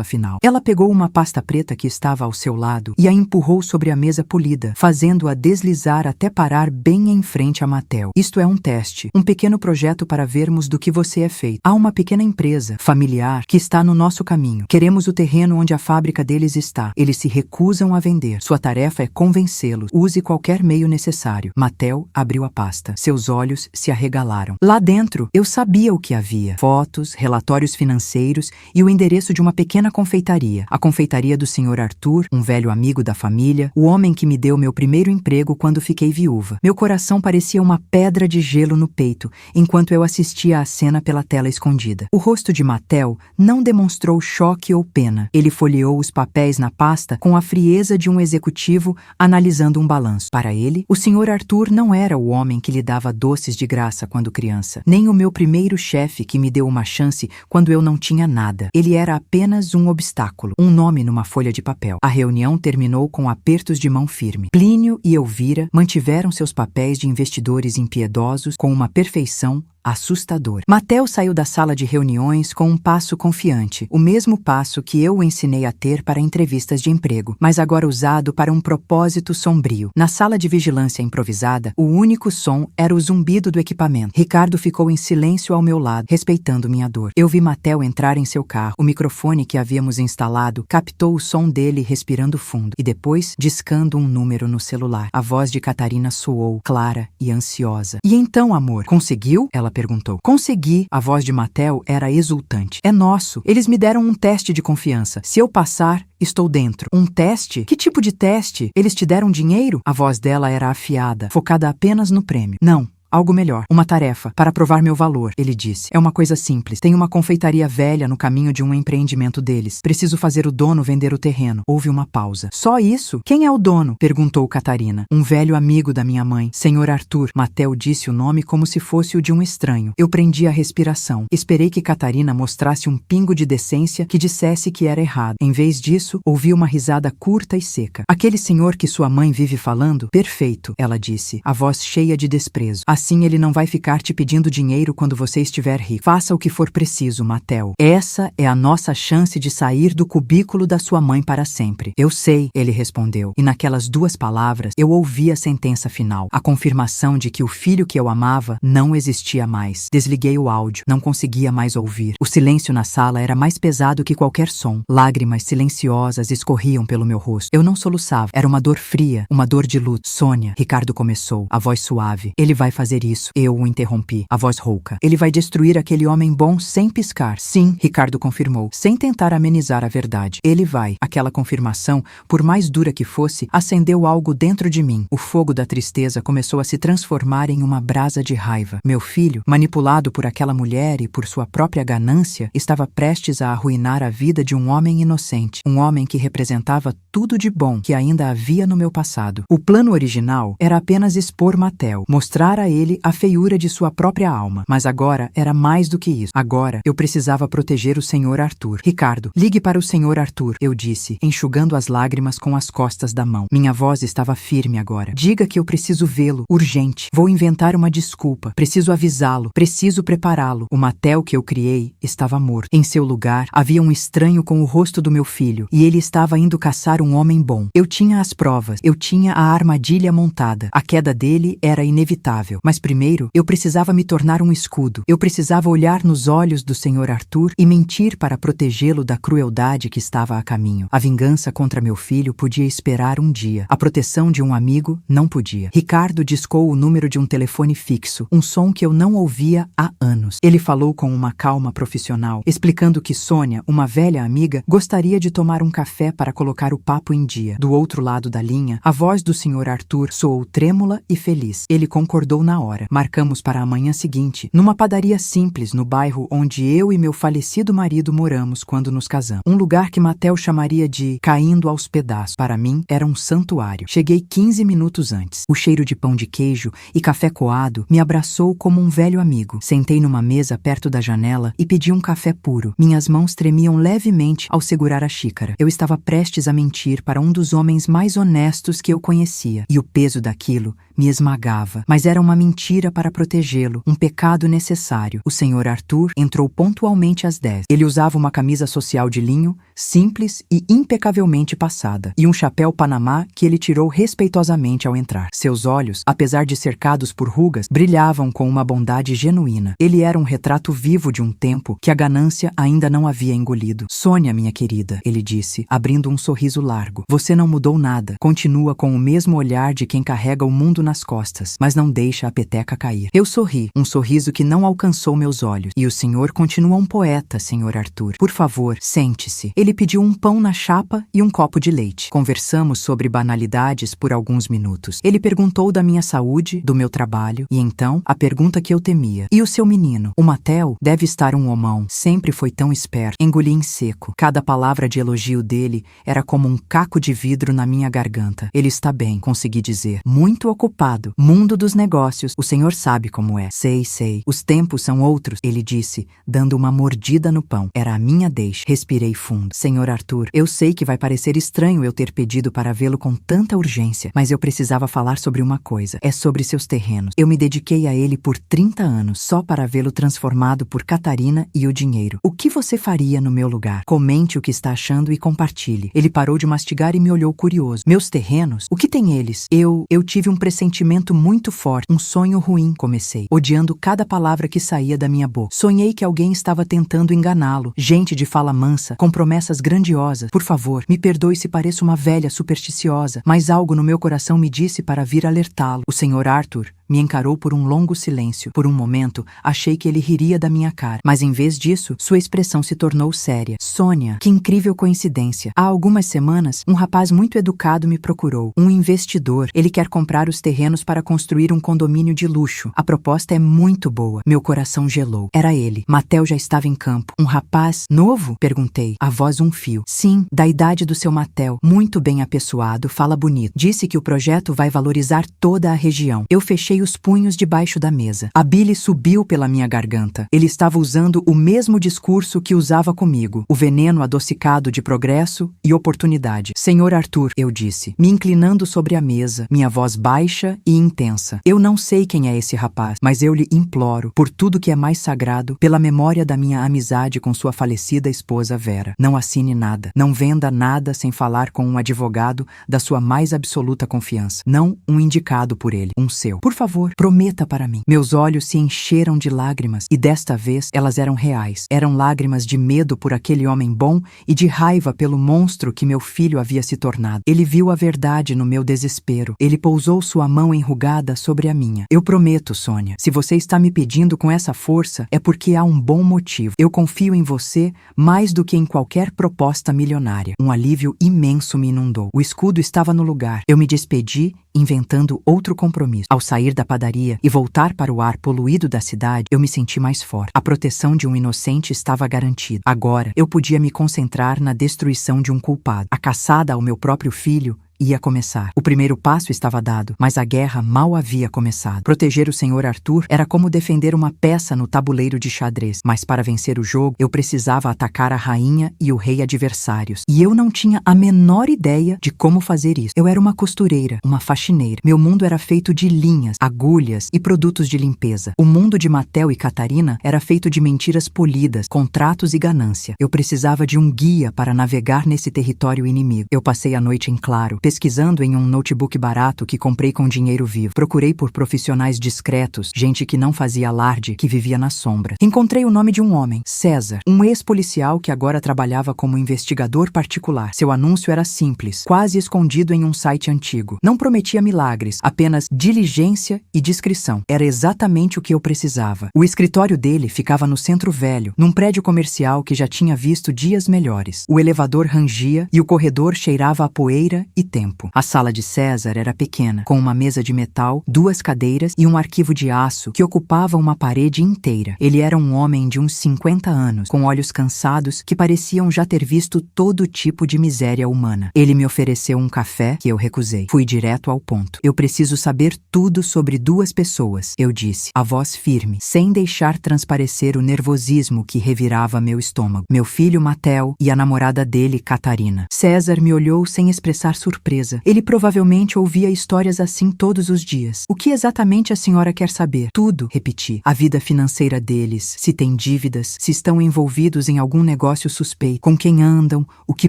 afinal. Ela pegou uma pasta preta que estava ao seu lado e a empurrou sobre a mesa polida, fazendo-a deslizar até parar bem em frente a Mattel. Isto é um teste, um pequeno projeto para vermos do que você é feito. Há uma pequena empresa, familiar, que está no nosso caminho. Queremos o terreno onde a fábrica deles está. Eles se recusam a vender. Sua tarefa é convencê-los. Use qualquer meio necessário. Mattel abriu a pasta. Seus olhos se arregalaram. Lá dentro, eu sabia o que havia. Fotos, relatórios financeiros e o endereço de uma pequena confeitaria. A confeitaria do Sr. Arthur, um velho amigo da família, o homem que me deu meu primeiro emprego quando fiquei viúva. Meu coração parecia uma pedra de gelo no peito, enquanto eu assistia à cena pela tela escondida. O rosto de Mattel não demonstrou choque ou pena. Ele folheou os papéis na pasta com a frieza de um executivo analisando um balanço. Para ele, o Sr. Arthur não era o homem que lhe dava doces de graça quando criança, nem o meu primeiro chefe que me deu uma chance quando eu não tinha nada. Ele era apenas um obstáculo, um nome numa folha de papel. A reunião terminou com apertos de mão firme. Plínio e Elvira mantiveram seus papéis de investidores impiedosos com uma perfeição assustador. Mattel saiu da sala de reuniões com um passo confiante, o mesmo passo que eu o ensinei a ter para entrevistas de emprego, mas agora usado para um propósito sombrio. Na sala de vigilância improvisada, o único som era o zumbido do equipamento. Ricardo ficou em silêncio ao meu lado, respeitando minha dor. Eu vi Mattel entrar em seu carro. O microfone que havíamos instalado captou o som dele respirando fundo e depois discando um número no celular. A voz de Catarina soou, clara e ansiosa. E então, amor, conseguiu? Ela perguntou. Consegui. A voz de Mattel era exultante. É nosso. Eles me deram um teste de confiança. Se eu passar, estou dentro. Um teste? Que tipo de teste? Eles te deram dinheiro? A voz dela era afiada, focada apenas no prêmio. Não. Algo melhor. Uma tarefa, para provar meu valor, ele disse. É uma coisa simples. Tem uma confeitaria velha no caminho de um empreendimento deles. Preciso fazer o dono vender o terreno. Houve uma pausa. Só isso? Quem é o dono? Perguntou Catarina. Um velho amigo da minha mãe, Sr. Arthur. Mattel disse o nome como se fosse o de um estranho. Eu prendi a respiração. Esperei que Catarina mostrasse um pingo de decência que dissesse que era errado. Em vez disso, ouvi uma risada curta e seca. Aquele senhor que sua mãe vive falando? Perfeito, ela disse, a voz cheia de desprezo. Assim ele não vai ficar te pedindo dinheiro quando você estiver rico. Faça o que for preciso, Mattel. Essa é a nossa chance de sair do cubículo da sua mãe para sempre. Eu sei, ele respondeu. E naquelas duas palavras, eu ouvi a sentença final. A confirmação de que o filho que eu amava não existia mais. Desliguei o áudio. Não conseguia mais ouvir. O silêncio na sala era mais pesado que qualquer som. Lágrimas silenciosas escorriam pelo meu rosto. Eu não soluçava. Era uma dor fria, uma dor de luto. Sônia, Ricardo começou, a voz suave. Ele vai fazer isso. Eu o interrompi, a voz rouca. Ele vai destruir aquele homem bom sem piscar. Sim, Ricardo confirmou, sem tentar amenizar a verdade. Ele vai. Aquela confirmação, por mais dura que fosse, acendeu algo dentro de mim. O fogo da tristeza começou a se transformar em uma brasa de raiva. Meu filho, manipulado por aquela mulher e por sua própria ganância, estava prestes a arruinar a vida de um homem inocente. Um homem que representava tudo de bom que ainda havia no meu passado. O plano original era apenas expor Mattel, mostrar a ele a feiura de sua própria alma. Mas agora era mais do que isso. Agora eu precisava proteger o Sr. Arthur. Ricardo, ligue para o Sr. Arthur, eu disse, enxugando as lágrimas com as costas da mão. Minha voz estava firme agora. Diga que eu preciso vê-lo, urgente. Vou inventar uma desculpa. Preciso avisá-lo. Preciso prepará-lo. O Mattel que eu criei estava morto. Em seu lugar, havia um estranho com o rosto do meu filho, e ele estava indo caçar um um homem bom. Eu tinha as provas, eu tinha a armadilha montada. A queda dele era inevitável. Mas primeiro, eu precisava me tornar um escudo. Eu precisava olhar nos olhos do Sr. Arthur e mentir para protegê-lo da crueldade que estava a caminho. A vingança contra meu filho podia esperar um dia. A proteção de um amigo não podia. Ricardo discou o número de um telefone fixo, um som que eu não ouvia há anos. Ele falou com uma calma profissional, explicando que Sônia, uma velha amiga, gostaria de tomar um café para colocar o papo em dia. Do outro lado da linha, a voz do Sr. Arthur soou trêmula e feliz. Ele concordou na hora. Marcamos para a manhã seguinte, numa padaria simples no bairro onde eu e meu falecido marido moramos quando nos casamos. Um lugar que Matel chamaria de caindo aos pedaços. Para mim, era um santuário. Cheguei 15 minutos antes. O cheiro de pão de queijo e café coado me abraçou como um velho amigo. Sentei numa mesa perto da janela e pedi um café puro. Minhas mãos tremiam levemente ao segurar a xícara. Eu estava prestes a mentir para um dos homens mais honestos que eu conhecia, e o peso daquilo me esmagava. Mas era uma mentira para protegê-lo, um pecado necessário. O Sr. Arthur entrou pontualmente às 10. Ele usava uma camisa social de linho, simples e impecavelmente passada, e um chapéu panamá que ele tirou respeitosamente ao entrar. Seus olhos, apesar de cercados por rugas, brilhavam com uma bondade genuína. Ele era um retrato vivo de um tempo que a ganância ainda não havia engolido. Sônia, minha querida, ele disse, abrindo um sorriso largo. Você não mudou nada. Continua com o mesmo olhar de quem carrega o mundo nas costas, mas não deixa a peteca cair. Eu sorri, um sorriso que não alcançou meus olhos. E o senhor continua um poeta, Sr. Arthur. Por favor, sente-se. Ele pediu um pão na chapa e um copo de leite. Conversamos sobre banalidades por alguns minutos. Ele perguntou da minha saúde, do meu trabalho, e então, a pergunta que eu temia. E o seu menino? O Matel deve estar um homão. Sempre foi tão esperto. Engoli em seco. Cada palavra de elogio dele era como um caco de vidro na minha garganta. Ele está bem, consegui dizer. Muito ocupado. Mundo dos negócios. O senhor sabe como é. Sei. Os tempos são outros, ele disse, dando uma mordida no pão. Era a minha deixa. Respirei fundo. Senhor Arthur, eu sei que vai parecer estranho eu ter pedido para vê-lo com tanta urgência, mas eu precisava falar sobre uma coisa. É sobre seus terrenos. Eu me dediquei a ele por 30 anos, só para vê-lo transformado por Catarina e o dinheiro. O que você faria no meu lugar? Comente o que está achando e compartilhe. Ele parou de mastigar e me olhou curioso. Meus terrenos? O que tem eles? Eu tive um pressentimento muito forte, um sonho ruim, comecei, odiando cada palavra que saía da minha boca. Sonhei que alguém estava tentando enganá-lo. Gente de fala mansa, com promessas grandiosas. Por favor, me perdoe se pareço uma velha supersticiosa, mas algo no meu coração me disse para vir alertá-lo. O Sr. Arthur me encarou por um longo silêncio. Por um momento, achei que ele riria da minha cara, mas em vez disso, sua expressão se tornou séria. Sônia, que incrível coincidência. Há algumas semanas, um rapaz muito educado me procurou. Um investidor. Ele quer comprar os terrenos para construir um condomínio de luxo. A proposta é muito boa. Meu coração gelou. Era ele. Matel já estava em campo. Um rapaz novo? Perguntei. A voz um fio. Sim, da idade do seu Matel. Muito bem apessoado, fala bonito. Disse que o projeto vai valorizar toda a região. Eu fechei os punhos debaixo da mesa. A bile subiu pela minha garganta. Ele estava usando o mesmo discurso que usava comigo. O veneno adocicado de progresso e oportunidade. Senhor Arthur, eu disse, me inclinando sobre a mesa, minha voz baixa e intensa. Eu não sei quem é esse rapaz, mas eu lhe imploro, por tudo que é mais sagrado, pela memória da minha amizade com sua falecida esposa Vera. Não assine nada. Não venda nada sem falar com um advogado da sua mais absoluta confiança. Não um indicado por ele, um seu. Por favor, prometa para mim. Meus olhos se encheram de lágrimas e desta vez elas eram reais. Eram lágrimas de medo por aquele homem bom e de raiva pelo monstro que meu filho havia se tornado. Ele viu a verdade no meu desespero. Ele pousou sua mão enrugada sobre a minha. Eu prometo, Sônia, se você está me pedindo com essa força, é porque há um bom motivo. Eu confio em você mais do que em qualquer proposta milionária. Um alívio imenso me inundou. O escudo estava no lugar. Eu me despedi, inventando outro compromisso. Ao sair da padaria e voltar para o ar poluído da cidade, eu me senti mais forte. A proteção de um inocente estava garantida. Agora, eu podia me concentrar na destruição de um culpado. A caçada ao meu próprio filho ia começar. O primeiro passo estava dado, mas a guerra mal havia começado. Proteger o Sr. Arthur era como defender uma peça no tabuleiro de xadrez, mas para vencer o jogo, eu precisava atacar a rainha e o rei adversários. E eu não tinha a menor ideia de como fazer isso. Eu era uma costureira, uma faxineira. Meu mundo era feito de linhas, agulhas e produtos de limpeza. O mundo de Matel e Catarina era feito de mentiras polidas, contratos e ganância. Eu precisava de um guia para navegar nesse território inimigo. Eu passei a noite em claro, pesquisando em um notebook barato que comprei com dinheiro vivo. Procurei por profissionais discretos, gente que não fazia alarde, que vivia na sombra. Encontrei o nome de um homem, César, um ex-policial que agora trabalhava como investigador particular. Seu anúncio era simples, quase escondido em um site antigo. Não prometia milagres, apenas diligência e discrição. Era exatamente o que eu precisava. O escritório dele ficava no Centro Velho, num prédio comercial que já tinha visto dias melhores. O elevador rangia e o corredor cheirava a poeira e tempo. A sala de César era pequena, com uma mesa de metal, 2 cadeiras e um arquivo de aço que ocupava uma parede inteira. Ele era um homem de uns 50 anos, com olhos cansados que pareciam já ter visto todo tipo de miséria humana. Ele me ofereceu um café que eu recusei. Fui direto ao ponto. Eu preciso saber tudo sobre 2 pessoas, eu disse, a voz firme, sem deixar transparecer o nervosismo que revirava meu estômago. Meu filho Matel e a namorada dele, Catarina. César me olhou sem expressar surpresa. Ele provavelmente ouvia histórias assim todos os dias. O que exatamente a senhora quer saber? Tudo, repeti. A vida financeira deles, se têm dívidas, se estão envolvidos em algum negócio suspeito, com quem andam, o que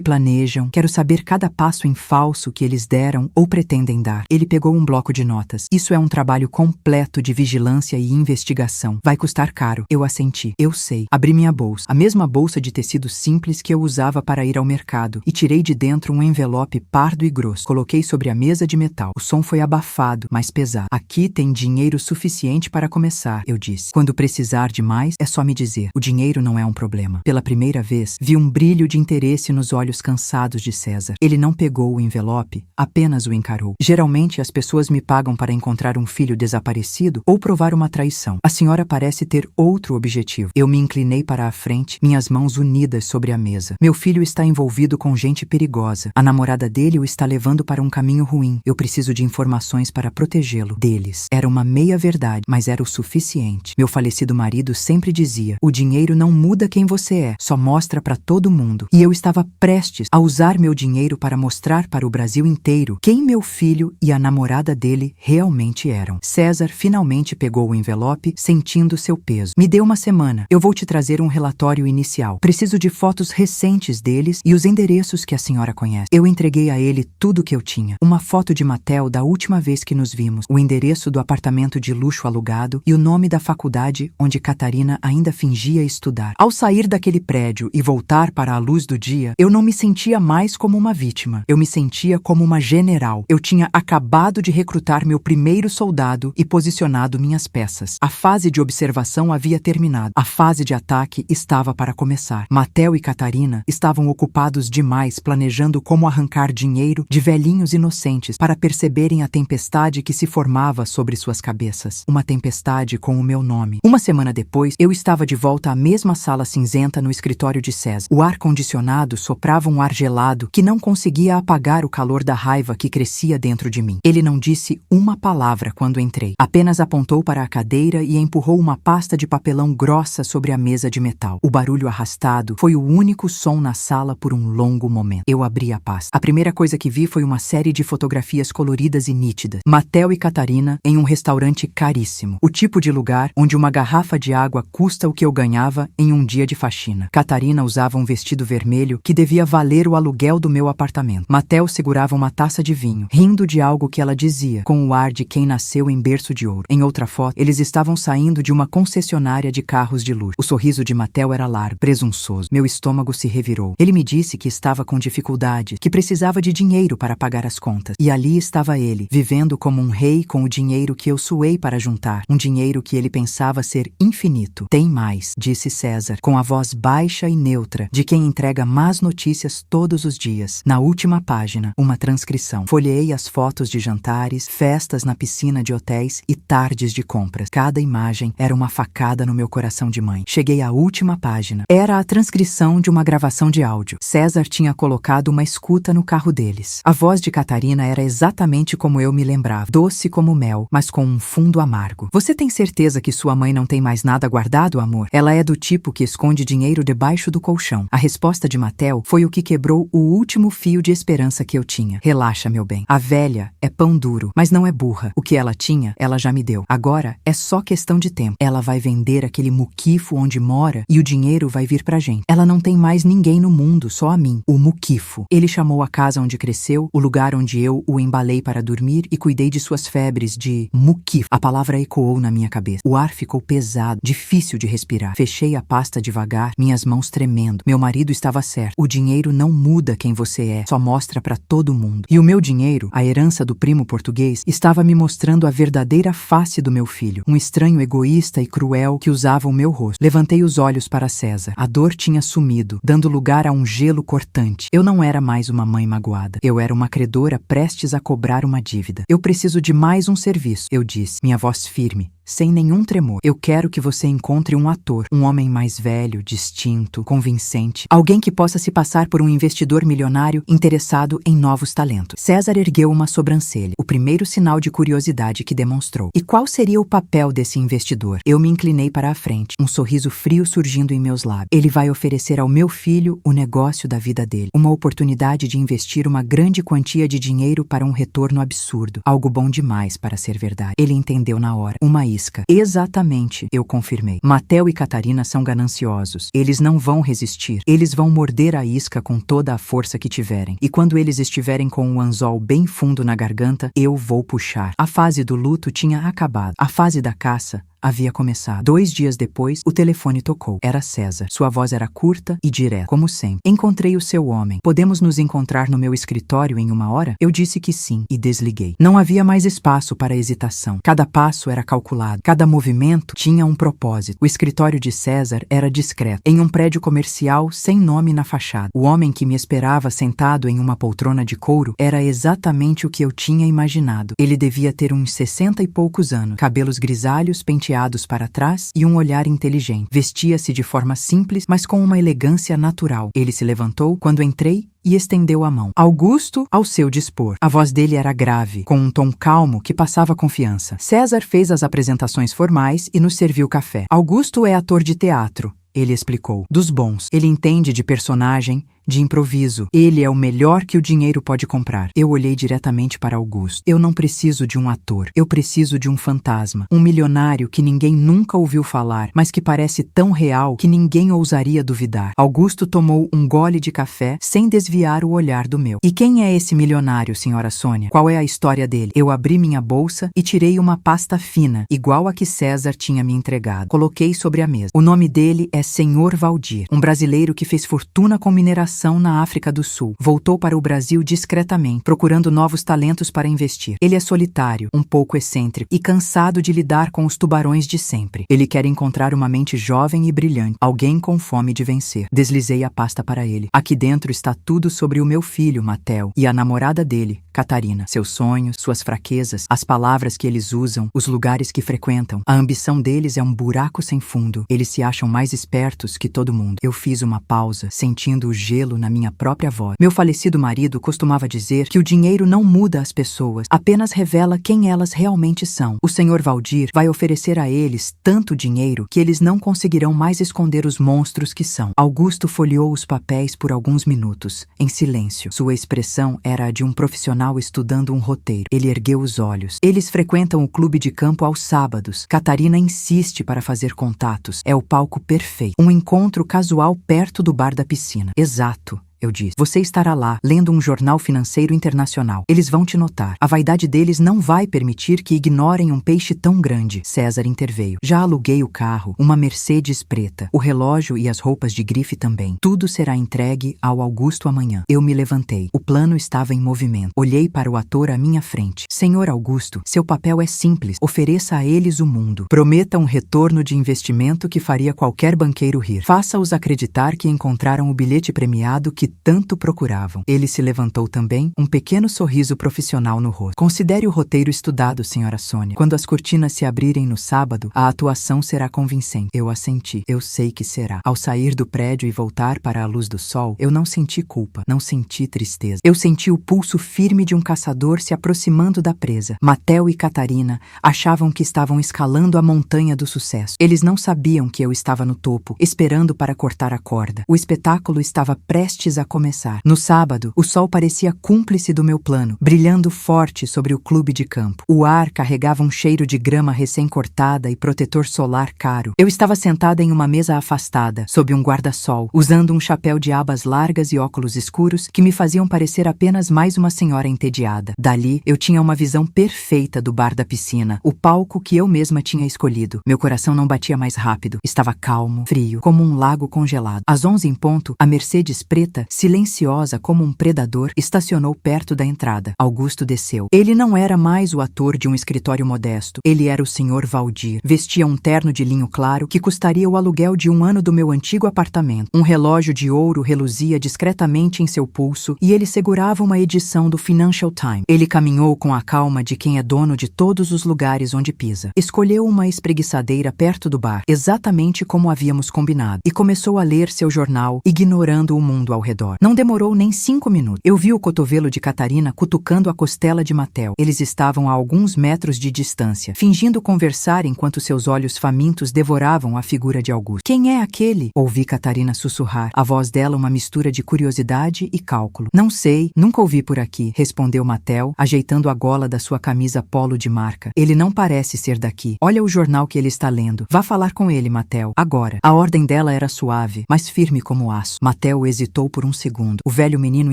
planejam. Quero saber cada passo em falso que eles deram ou pretendem dar. Ele pegou um bloco de notas. Isso é um trabalho completo de vigilância e investigação. Vai custar caro. Eu assenti. Eu sei. Abri minha bolsa. A mesma bolsa de tecido simples que eu usava para ir ao mercado. E tirei de dentro um envelope pardo e grosso. Coloquei sobre a mesa de metal. O som foi abafado, mas pesado. Aqui tem dinheiro suficiente para começar, eu disse. Quando precisar de mais, é só me dizer. O dinheiro não é um problema. Pela primeira vez, vi um brilho de interesse nos olhos cansados de César. Ele não pegou o envelope, apenas o encarou. Geralmente as pessoas me pagam para encontrar um filho desaparecido ou provar uma traição. A senhora parece ter outro objetivo. Eu me inclinei para a frente, minhas mãos unidas sobre a mesa. Meu filho está envolvido com gente perigosa. A namorada dele o está levando para um caminho ruim. Eu preciso de informações para protegê-lo deles. Era uma meia-verdade, mas era o suficiente. Meu falecido marido sempre dizia: o dinheiro não muda quem você é, só mostra para todo mundo. E eu estava prestes a usar meu dinheiro para mostrar para o Brasil inteiro quem meu filho e a namorada dele realmente eram. César finalmente pegou o envelope, sentindo seu peso. Me dê uma semana. Eu vou te trazer um relatório inicial. Preciso de fotos recentes deles e os endereços que a senhora conhece. Eu entreguei a ele tudo o que eu tinha. Uma foto de Matel da última vez que nos vimos, o endereço do apartamento de luxo alugado e o nome da faculdade onde Catarina ainda fingia estudar. Ao sair daquele prédio e voltar para a luz do dia, eu não me sentia mais como uma vítima. Eu me sentia como uma general. Eu tinha acabado de recrutar meu primeiro soldado e posicionado minhas peças. A fase de observação havia terminado. A fase de ataque estava para começar. Matel e Catarina estavam ocupados demais planejando como arrancar dinheiro de velhinhos inocentes para perceberem a tempestade que se formava sobre suas cabeças. Uma tempestade com o meu nome. Uma semana depois, eu estava de volta à mesma sala cinzenta no escritório de César. O ar-condicionado soprava um ar gelado que não conseguia apagar o calor da raiva que crescia dentro de mim. Ele não disse uma palavra quando entrei. Apenas apontou para a cadeira e empurrou uma pasta de papelão grossa sobre a mesa de metal. O barulho arrastado foi o único som na sala por um longo momento. Eu abri a pasta. A primeira coisa que vi foi uma série de fotografias coloridas e nítidas. Matel e Catarina em um restaurante caríssimo. O tipo de lugar onde uma garrafa de água custa o que eu ganhava em um dia de faxina. Catarina usava um vestido vermelho que devia valer o aluguel do meu apartamento. Matel segurava uma taça de vinho, rindo de algo que ela dizia, com o ar de quem nasceu em berço de ouro. Em outra foto, eles estavam saindo de uma concessionária de carros de luxo. O sorriso de Matel era largo, presunçoso. Meu estômago se revirou. Ele me disse que estava com dificuldade, que precisava de dinheiro para pagar as contas. E ali estava ele, vivendo como um rei com o dinheiro que eu suei para juntar. Um dinheiro que ele pensava ser infinito. Tem mais, disse César, com a voz baixa e neutra de quem entrega más notícias todos os dias. Na última página, uma transcrição. Folheei as fotos de jantares, festas na piscina de hotéis e tardes de compras. Cada imagem era uma facada no meu coração de mãe. Cheguei à última página. Era a transcrição de uma gravação de áudio. César tinha colocado uma escuta no carro deles. A voz de Catarina era exatamente como eu me lembrava, doce como mel, mas com um fundo amargo. Você tem certeza que sua mãe não tem mais nada guardado, amor? Ela é do tipo que esconde dinheiro debaixo do colchão. A resposta de Matel foi o que quebrou o último fio de esperança que eu tinha. Relaxa, meu bem. A velha é pão duro, mas não é burra. O que ela tinha, ela já me deu. Agora é só questão de tempo. Ela vai vender aquele muquifo onde mora e o dinheiro vai vir pra gente. Ela não tem mais ninguém no mundo, só a mim. O muquifo. Ele chamou a casa onde cresceu, o lugar onde eu o embalei para dormir e cuidei de suas febres de muquifo. A palavra ecoou na minha cabeça. O ar ficou pesado, difícil de respirar. Fechei a pasta devagar, minhas mãos tremendo. Meu marido estava certo. O dinheiro não muda quem você é, só mostra pra todo mundo. E o meu dinheiro, a herança do primo português, estava me mostrando a verdadeira face do meu filho. Um estranho egoísta e cruel que usava o meu rosto. Levantei os olhos para César. A dor tinha sumido, dando lugar a um gelo cortante. Eu não era mais uma mãe magoada. Eu era uma credora prestes a cobrar uma dívida. Eu preciso de mais um serviço, eu disse, minha voz firme, sem nenhum tremor. Eu quero que você encontre um ator, um homem mais velho, distinto, convincente, alguém que possa se passar por um investidor milionário interessado em novos talentos. César ergueu uma sobrancelha, o primeiro sinal de curiosidade que demonstrou. E qual seria o papel desse investidor? Eu me inclinei para a frente, um sorriso frio surgindo em meus lábios. Ele vai oferecer ao meu filho o negócio da vida dele, uma oportunidade de investir uma grande quantia de dinheiro para um retorno absurdo, algo bom demais para ser verdade. Ele entendeu na hora. Uma isca. Exatamente, eu confirmei. Matel e Catarina são gananciosos. Eles não vão resistir. Eles vão morder a isca com toda a força que tiverem. E quando eles estiverem com o anzol bem fundo na garganta, eu vou puxar. A fase do luto tinha acabado. A fase da caça havia começado. 2 dias depois, o telefone tocou. Era César. Sua voz era curta e direta, como sempre. Encontrei o seu homem. Podemos nos encontrar no meu escritório em 1 hora? Eu disse que sim e desliguei. Não havia mais espaço para hesitação. Cada passo era calculado. Cada movimento tinha um propósito. O escritório de César era discreto, em um prédio comercial sem nome na fachada. O homem que me esperava sentado em uma poltrona de couro era exatamente o que eu tinha imaginado. Ele devia ter uns 60 e poucos anos, cabelos grisalhos, penteados para trás e um olhar inteligente. Vestia-se de forma simples, mas com uma elegância natural. Ele se levantou quando entrei e estendeu a mão. Augusto, ao seu dispor. A voz dele era grave, com um tom calmo que passava confiança. César fez as apresentações formais e nos serviu café. Augusto é ator de teatro, ele explicou. Dos bons. Ele entende de personagem, de improviso. Ele é o melhor que o dinheiro pode comprar. Eu olhei diretamente para Augusto. Eu não preciso de um ator. Eu preciso de um fantasma. Um milionário que ninguém nunca ouviu falar, mas que parece tão real que ninguém ousaria duvidar. Augusto tomou um gole de café sem desviar o olhar do meu. E quem é esse milionário, senhora Sônia? Qual é a história dele? Eu abri minha bolsa e tirei uma pasta fina, igual a que César tinha me entregado. Coloquei sobre a mesa. O nome dele é Senhor Valdir, um brasileiro que fez fortuna com mineração na África do Sul. Voltou para o Brasil discretamente, procurando novos talentos para investir. Ele é solitário, um pouco excêntrico e cansado de lidar com os tubarões de sempre. Ele quer encontrar uma mente jovem e brilhante, alguém com fome de vencer. Deslizei a pasta para ele. Aqui dentro está tudo sobre o meu filho, Matel, e a namorada dele, Catarina. Seus sonhos, suas fraquezas, as palavras que eles usam, os lugares que frequentam. A ambição deles é um buraco sem fundo. Eles se acham mais espertos que todo mundo. Eu fiz uma pausa, sentindo o gelo na minha própria voz. Meu falecido marido costumava dizer que o dinheiro não muda as pessoas, apenas revela quem elas realmente são. O Senhor Valdir vai oferecer a eles tanto dinheiro que eles não conseguirão mais esconder os monstros que são. Augusto folheou os papéis por alguns minutos, em silêncio. Sua expressão era a de um profissional estudando um roteiro. Ele ergueu os olhos. Eles frequentam o clube de campo aos sábados. Catarina insiste para fazer contatos. É o palco perfeito. Um encontro casual perto do bar da piscina. Exato. Eu disse. Você estará lá, lendo um jornal financeiro internacional. Eles vão te notar. A vaidade deles não vai permitir que ignorem um peixe tão grande. César interveio. Já aluguei o carro, uma Mercedes preta, o relógio e as roupas de grife também. Tudo será entregue ao Augusto amanhã. Eu me levantei. O plano estava em movimento. Olhei para o ator à minha frente. Senhor Augusto, seu papel é simples. Ofereça a eles o mundo. Prometa um retorno de investimento que faria qualquer banqueiro rir. Faça-os acreditar que encontraram o bilhete premiado que tanto procuravam. Ele se levantou também, um pequeno sorriso profissional no rosto. Considere o roteiro estudado, Sra. Sônia. Quando as cortinas se abrirem no sábado, a atuação será convincente. Eu assenti. Eu sei que será. Ao sair do prédio e voltar para a luz do sol, eu não senti culpa, não senti tristeza. Eu senti o pulso firme de um caçador se aproximando da presa. Mateo e Catarina achavam que estavam escalando a montanha do sucesso. Eles não sabiam que eu estava no topo, esperando para cortar a corda. O espetáculo estava prestes a começar. No sábado, o sol parecia cúmplice do meu plano, brilhando forte sobre o clube de campo. O ar carregava um cheiro de grama recém-cortada e protetor solar caro. Eu estava sentada em uma mesa afastada, sob um guarda-sol, usando um chapéu de abas largas e óculos escuros que me faziam parecer apenas mais uma senhora entediada. Dali, eu tinha uma visão perfeita do bar da piscina, o palco que eu mesma tinha escolhido. Meu coração não batia mais rápido. Estava calmo, frio, como um lago congelado. Às 11 em ponto, a Mercedes preta, silenciosa como um predador, estacionou perto da entrada. Augusto desceu. Ele não era mais o ator de um escritório modesto. Ele era o Sr. Valdir. Vestia um terno de linho claro que custaria o aluguel de um ano do meu antigo apartamento. Um relógio de ouro reluzia discretamente em seu pulso e ele segurava uma edição do Financial Times. Ele caminhou com a calma de quem é dono de todos os lugares onde pisa. Escolheu uma espreguiçadeira perto do bar, exatamente como havíamos combinado, e começou a ler seu jornal, ignorando o mundo ao redor. Não demorou nem 5 minutos. Eu vi o cotovelo de Catarina cutucando a costela de Mateo. Eles estavam a alguns metros de distância, fingindo conversar enquanto seus olhos famintos devoravam a figura de Augusto. Quem é aquele? Ouvi Catarina sussurrar, a voz dela uma mistura de curiosidade e cálculo. Não sei, nunca ouvi por aqui, respondeu Mateo, ajeitando a gola da sua camisa polo de marca. Ele não parece ser daqui. Olha o jornal que ele está lendo. Vá falar com ele, Mateo. Agora. A ordem dela era suave, mas firme como aço. Mateo hesitou por um segundo, o velho menino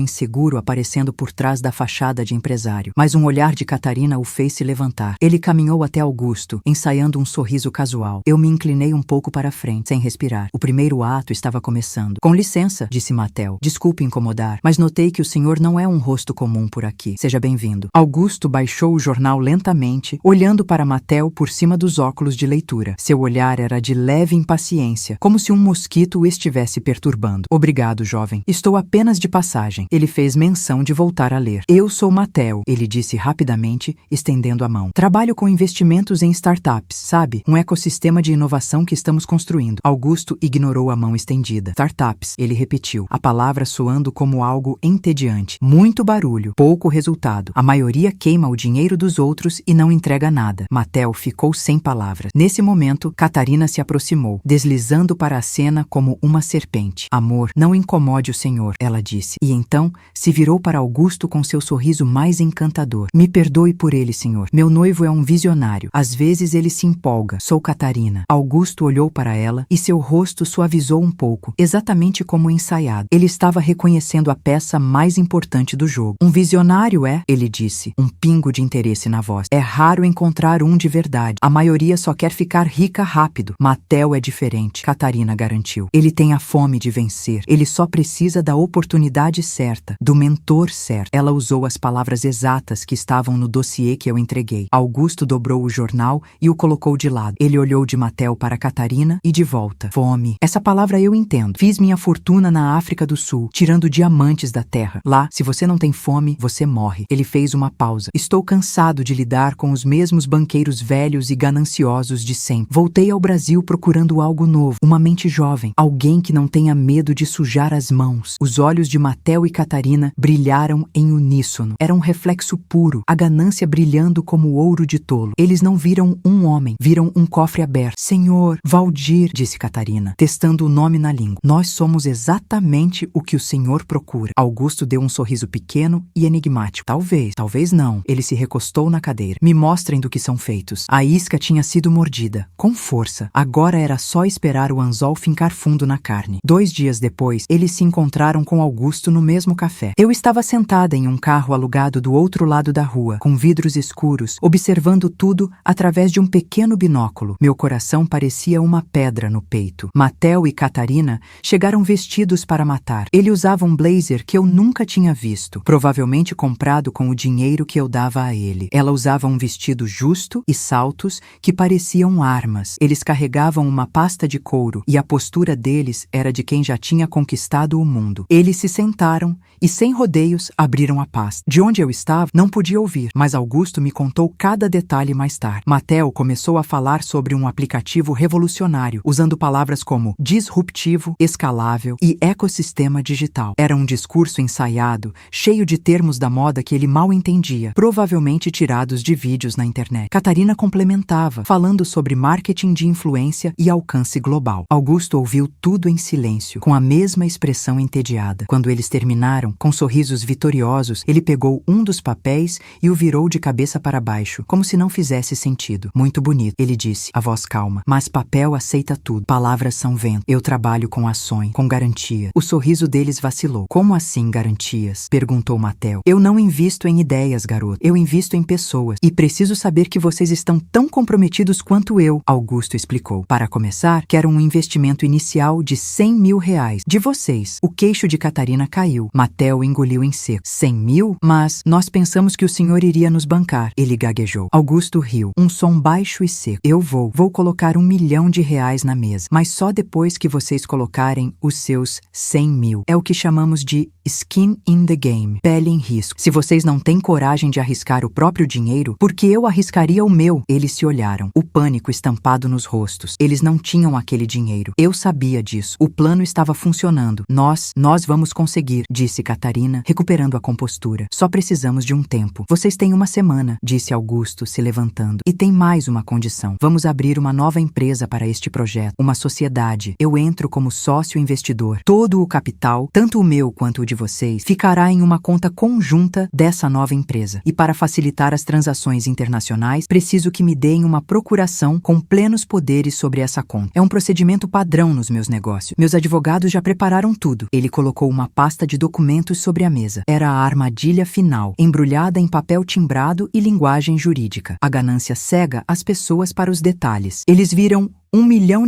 inseguro aparecendo por trás da fachada de empresário. Mas um olhar de Catarina o fez se levantar. Ele caminhou até Augusto, ensaiando um sorriso casual. Eu me inclinei um pouco para a frente, sem respirar. O primeiro ato estava começando. Com licença, disse Mateo. Desculpe incomodar, mas notei que o senhor não é um rosto comum por aqui. Seja bem-vindo. Augusto baixou o jornal lentamente, olhando para Mateo por cima dos óculos de leitura. Seu olhar era de leve impaciência, como se um mosquito o estivesse perturbando. Obrigado, jovem. Estou apenas de passagem. Ele fez menção de voltar a ler. Eu sou Mateo, ele disse rapidamente, estendendo a mão. Trabalho com investimentos em startups, sabe? Um ecossistema de inovação que estamos construindo. Augusto ignorou a mão estendida. Startups, ele repetiu, a palavra soando como algo entediante. Muito barulho, pouco resultado. A maioria queima o dinheiro dos outros e não entrega nada. Mateo ficou sem palavras. Nesse momento, Catarina se aproximou, deslizando para a cena como uma serpente. Amor, não incomode o senhor, ela disse. E então, se virou para Augusto com seu sorriso mais encantador. Me perdoe por ele, senhor. Meu noivo é um visionário. Às vezes ele se empolga. Sou Catarina. Augusto olhou para ela e seu rosto suavizou um pouco, exatamente como ensaiado. Ele estava reconhecendo a peça mais importante do jogo. Um visionário é? Ele disse, um pingo de interesse na voz. É raro encontrar um de verdade. A maioria só quer ficar rica rápido. Mateo é diferente, Catarina garantiu. Ele tem a fome de vencer. Ele só precisa da oportunidade certa, do mentor certo. Ela usou as palavras exatas que estavam no dossiê que eu entreguei. Augusto dobrou o jornal e o colocou de lado. Ele olhou de Mateo para Catarina e de volta. Fome. Essa palavra eu entendo. Fiz minha fortuna na África do Sul, tirando diamantes da terra. Lá, se você não tem fome, você morre. Ele fez uma pausa. Estou cansado de lidar com os mesmos banqueiros velhos e gananciosos de sempre. Voltei ao Brasil procurando algo novo, uma mente jovem, alguém que não tenha medo de sujar as mãos. Os olhos de Mateo e Catarina brilharam em uníssono. Era um reflexo puro, a ganância brilhando como ouro de tolo. Eles não viram um homem, viram um cofre aberto. Senhor, Valdir, disse Catarina, testando o nome na língua. Nós somos exatamente o que o senhor procura. Augusto deu um sorriso pequeno e enigmático. Talvez, talvez não. Ele se recostou na cadeira. Me mostrem do que são feitos. A isca tinha sido mordida, com força. Agora era só esperar o anzol fincar fundo na carne. 2 dias depois, eles se encontraram com Augusto no mesmo café. Eu estava sentada em um carro alugado do outro lado da rua, com vidros escuros, observando tudo através de um pequeno binóculo. Meu coração parecia uma pedra no peito. Mateo e Catarina chegaram vestidos para matar. Ele usava um blazer que eu nunca tinha visto, provavelmente comprado com o dinheiro que eu dava a ele. Ela usava um vestido justo e saltos que pareciam armas. Eles carregavam uma pasta de couro e a postura deles era de quem já tinha conquistado o mundo. mundo. Eles se sentaram e, sem rodeios, abriram a pasta. De onde eu estava, não podia ouvir, mas Augusto me contou cada detalhe mais tarde. Mattel começou a falar sobre um aplicativo revolucionário, usando palavras como disruptivo, escalável e ecossistema digital. Era um discurso ensaiado, cheio de termos da moda que ele mal entendia, provavelmente tirados de vídeos na internet. Catarina complementava, falando sobre marketing de influência e alcance global. Augusto ouviu tudo em silêncio, com a mesma expressão entediada. Quando eles terminaram, com sorrisos vitoriosos, ele pegou um dos papéis e o virou de cabeça para baixo, como se não fizesse sentido. Muito bonito, ele disse, a voz calma. Mas papel aceita tudo. Palavras são vento. Eu trabalho com ações, com garantia. O sorriso deles vacilou. Como assim garantias? Perguntou Mattel. Eu não invisto em ideias, garoto. Eu invisto em pessoas. E preciso saber que vocês estão tão comprometidos quanto eu, Augusto explicou. Para começar, quero um investimento inicial de R$100 mil. De vocês. O queixo de Catarina caiu. Mattel engoliu em seco. 100 mil? Mas nós pensamos que o senhor iria nos bancar. Ele gaguejou. Augusto riu. Um som baixo e seco. Eu vou colocar R$1 milhão na mesa. Mas só depois que vocês colocarem os seus 100 mil. É o que chamamos de skin in the game. Pele em risco. Se vocês não têm coragem de arriscar o próprio dinheiro, por que eu arriscaria o meu? Eles se olharam. O pânico estampado nos rostos. Eles não tinham aquele dinheiro. Eu sabia disso. O plano estava funcionando. Nós vamos conseguir, disse Catarina, recuperando a compostura. Só precisamos de um tempo. Vocês têm uma semana, disse Augusto, se levantando. E tem mais uma condição. Vamos abrir uma nova empresa para este projeto. Uma sociedade. Eu entro como sócio investidor. Todo o capital, tanto o meu quanto o de vocês, ficará em uma conta conjunta dessa nova empresa. E para facilitar as transações internacionais, preciso que me deem uma procuração com plenos poderes sobre essa conta. É um procedimento padrão nos meus negócios. Meus advogados já prepararam tudo. Ele colocou uma pasta de documentos sobre a mesa. Era a armadilha final, embrulhada em papel timbrado e linguagem jurídica. A ganância cega as pessoas para os detalhes. Eles viram R$1 milhão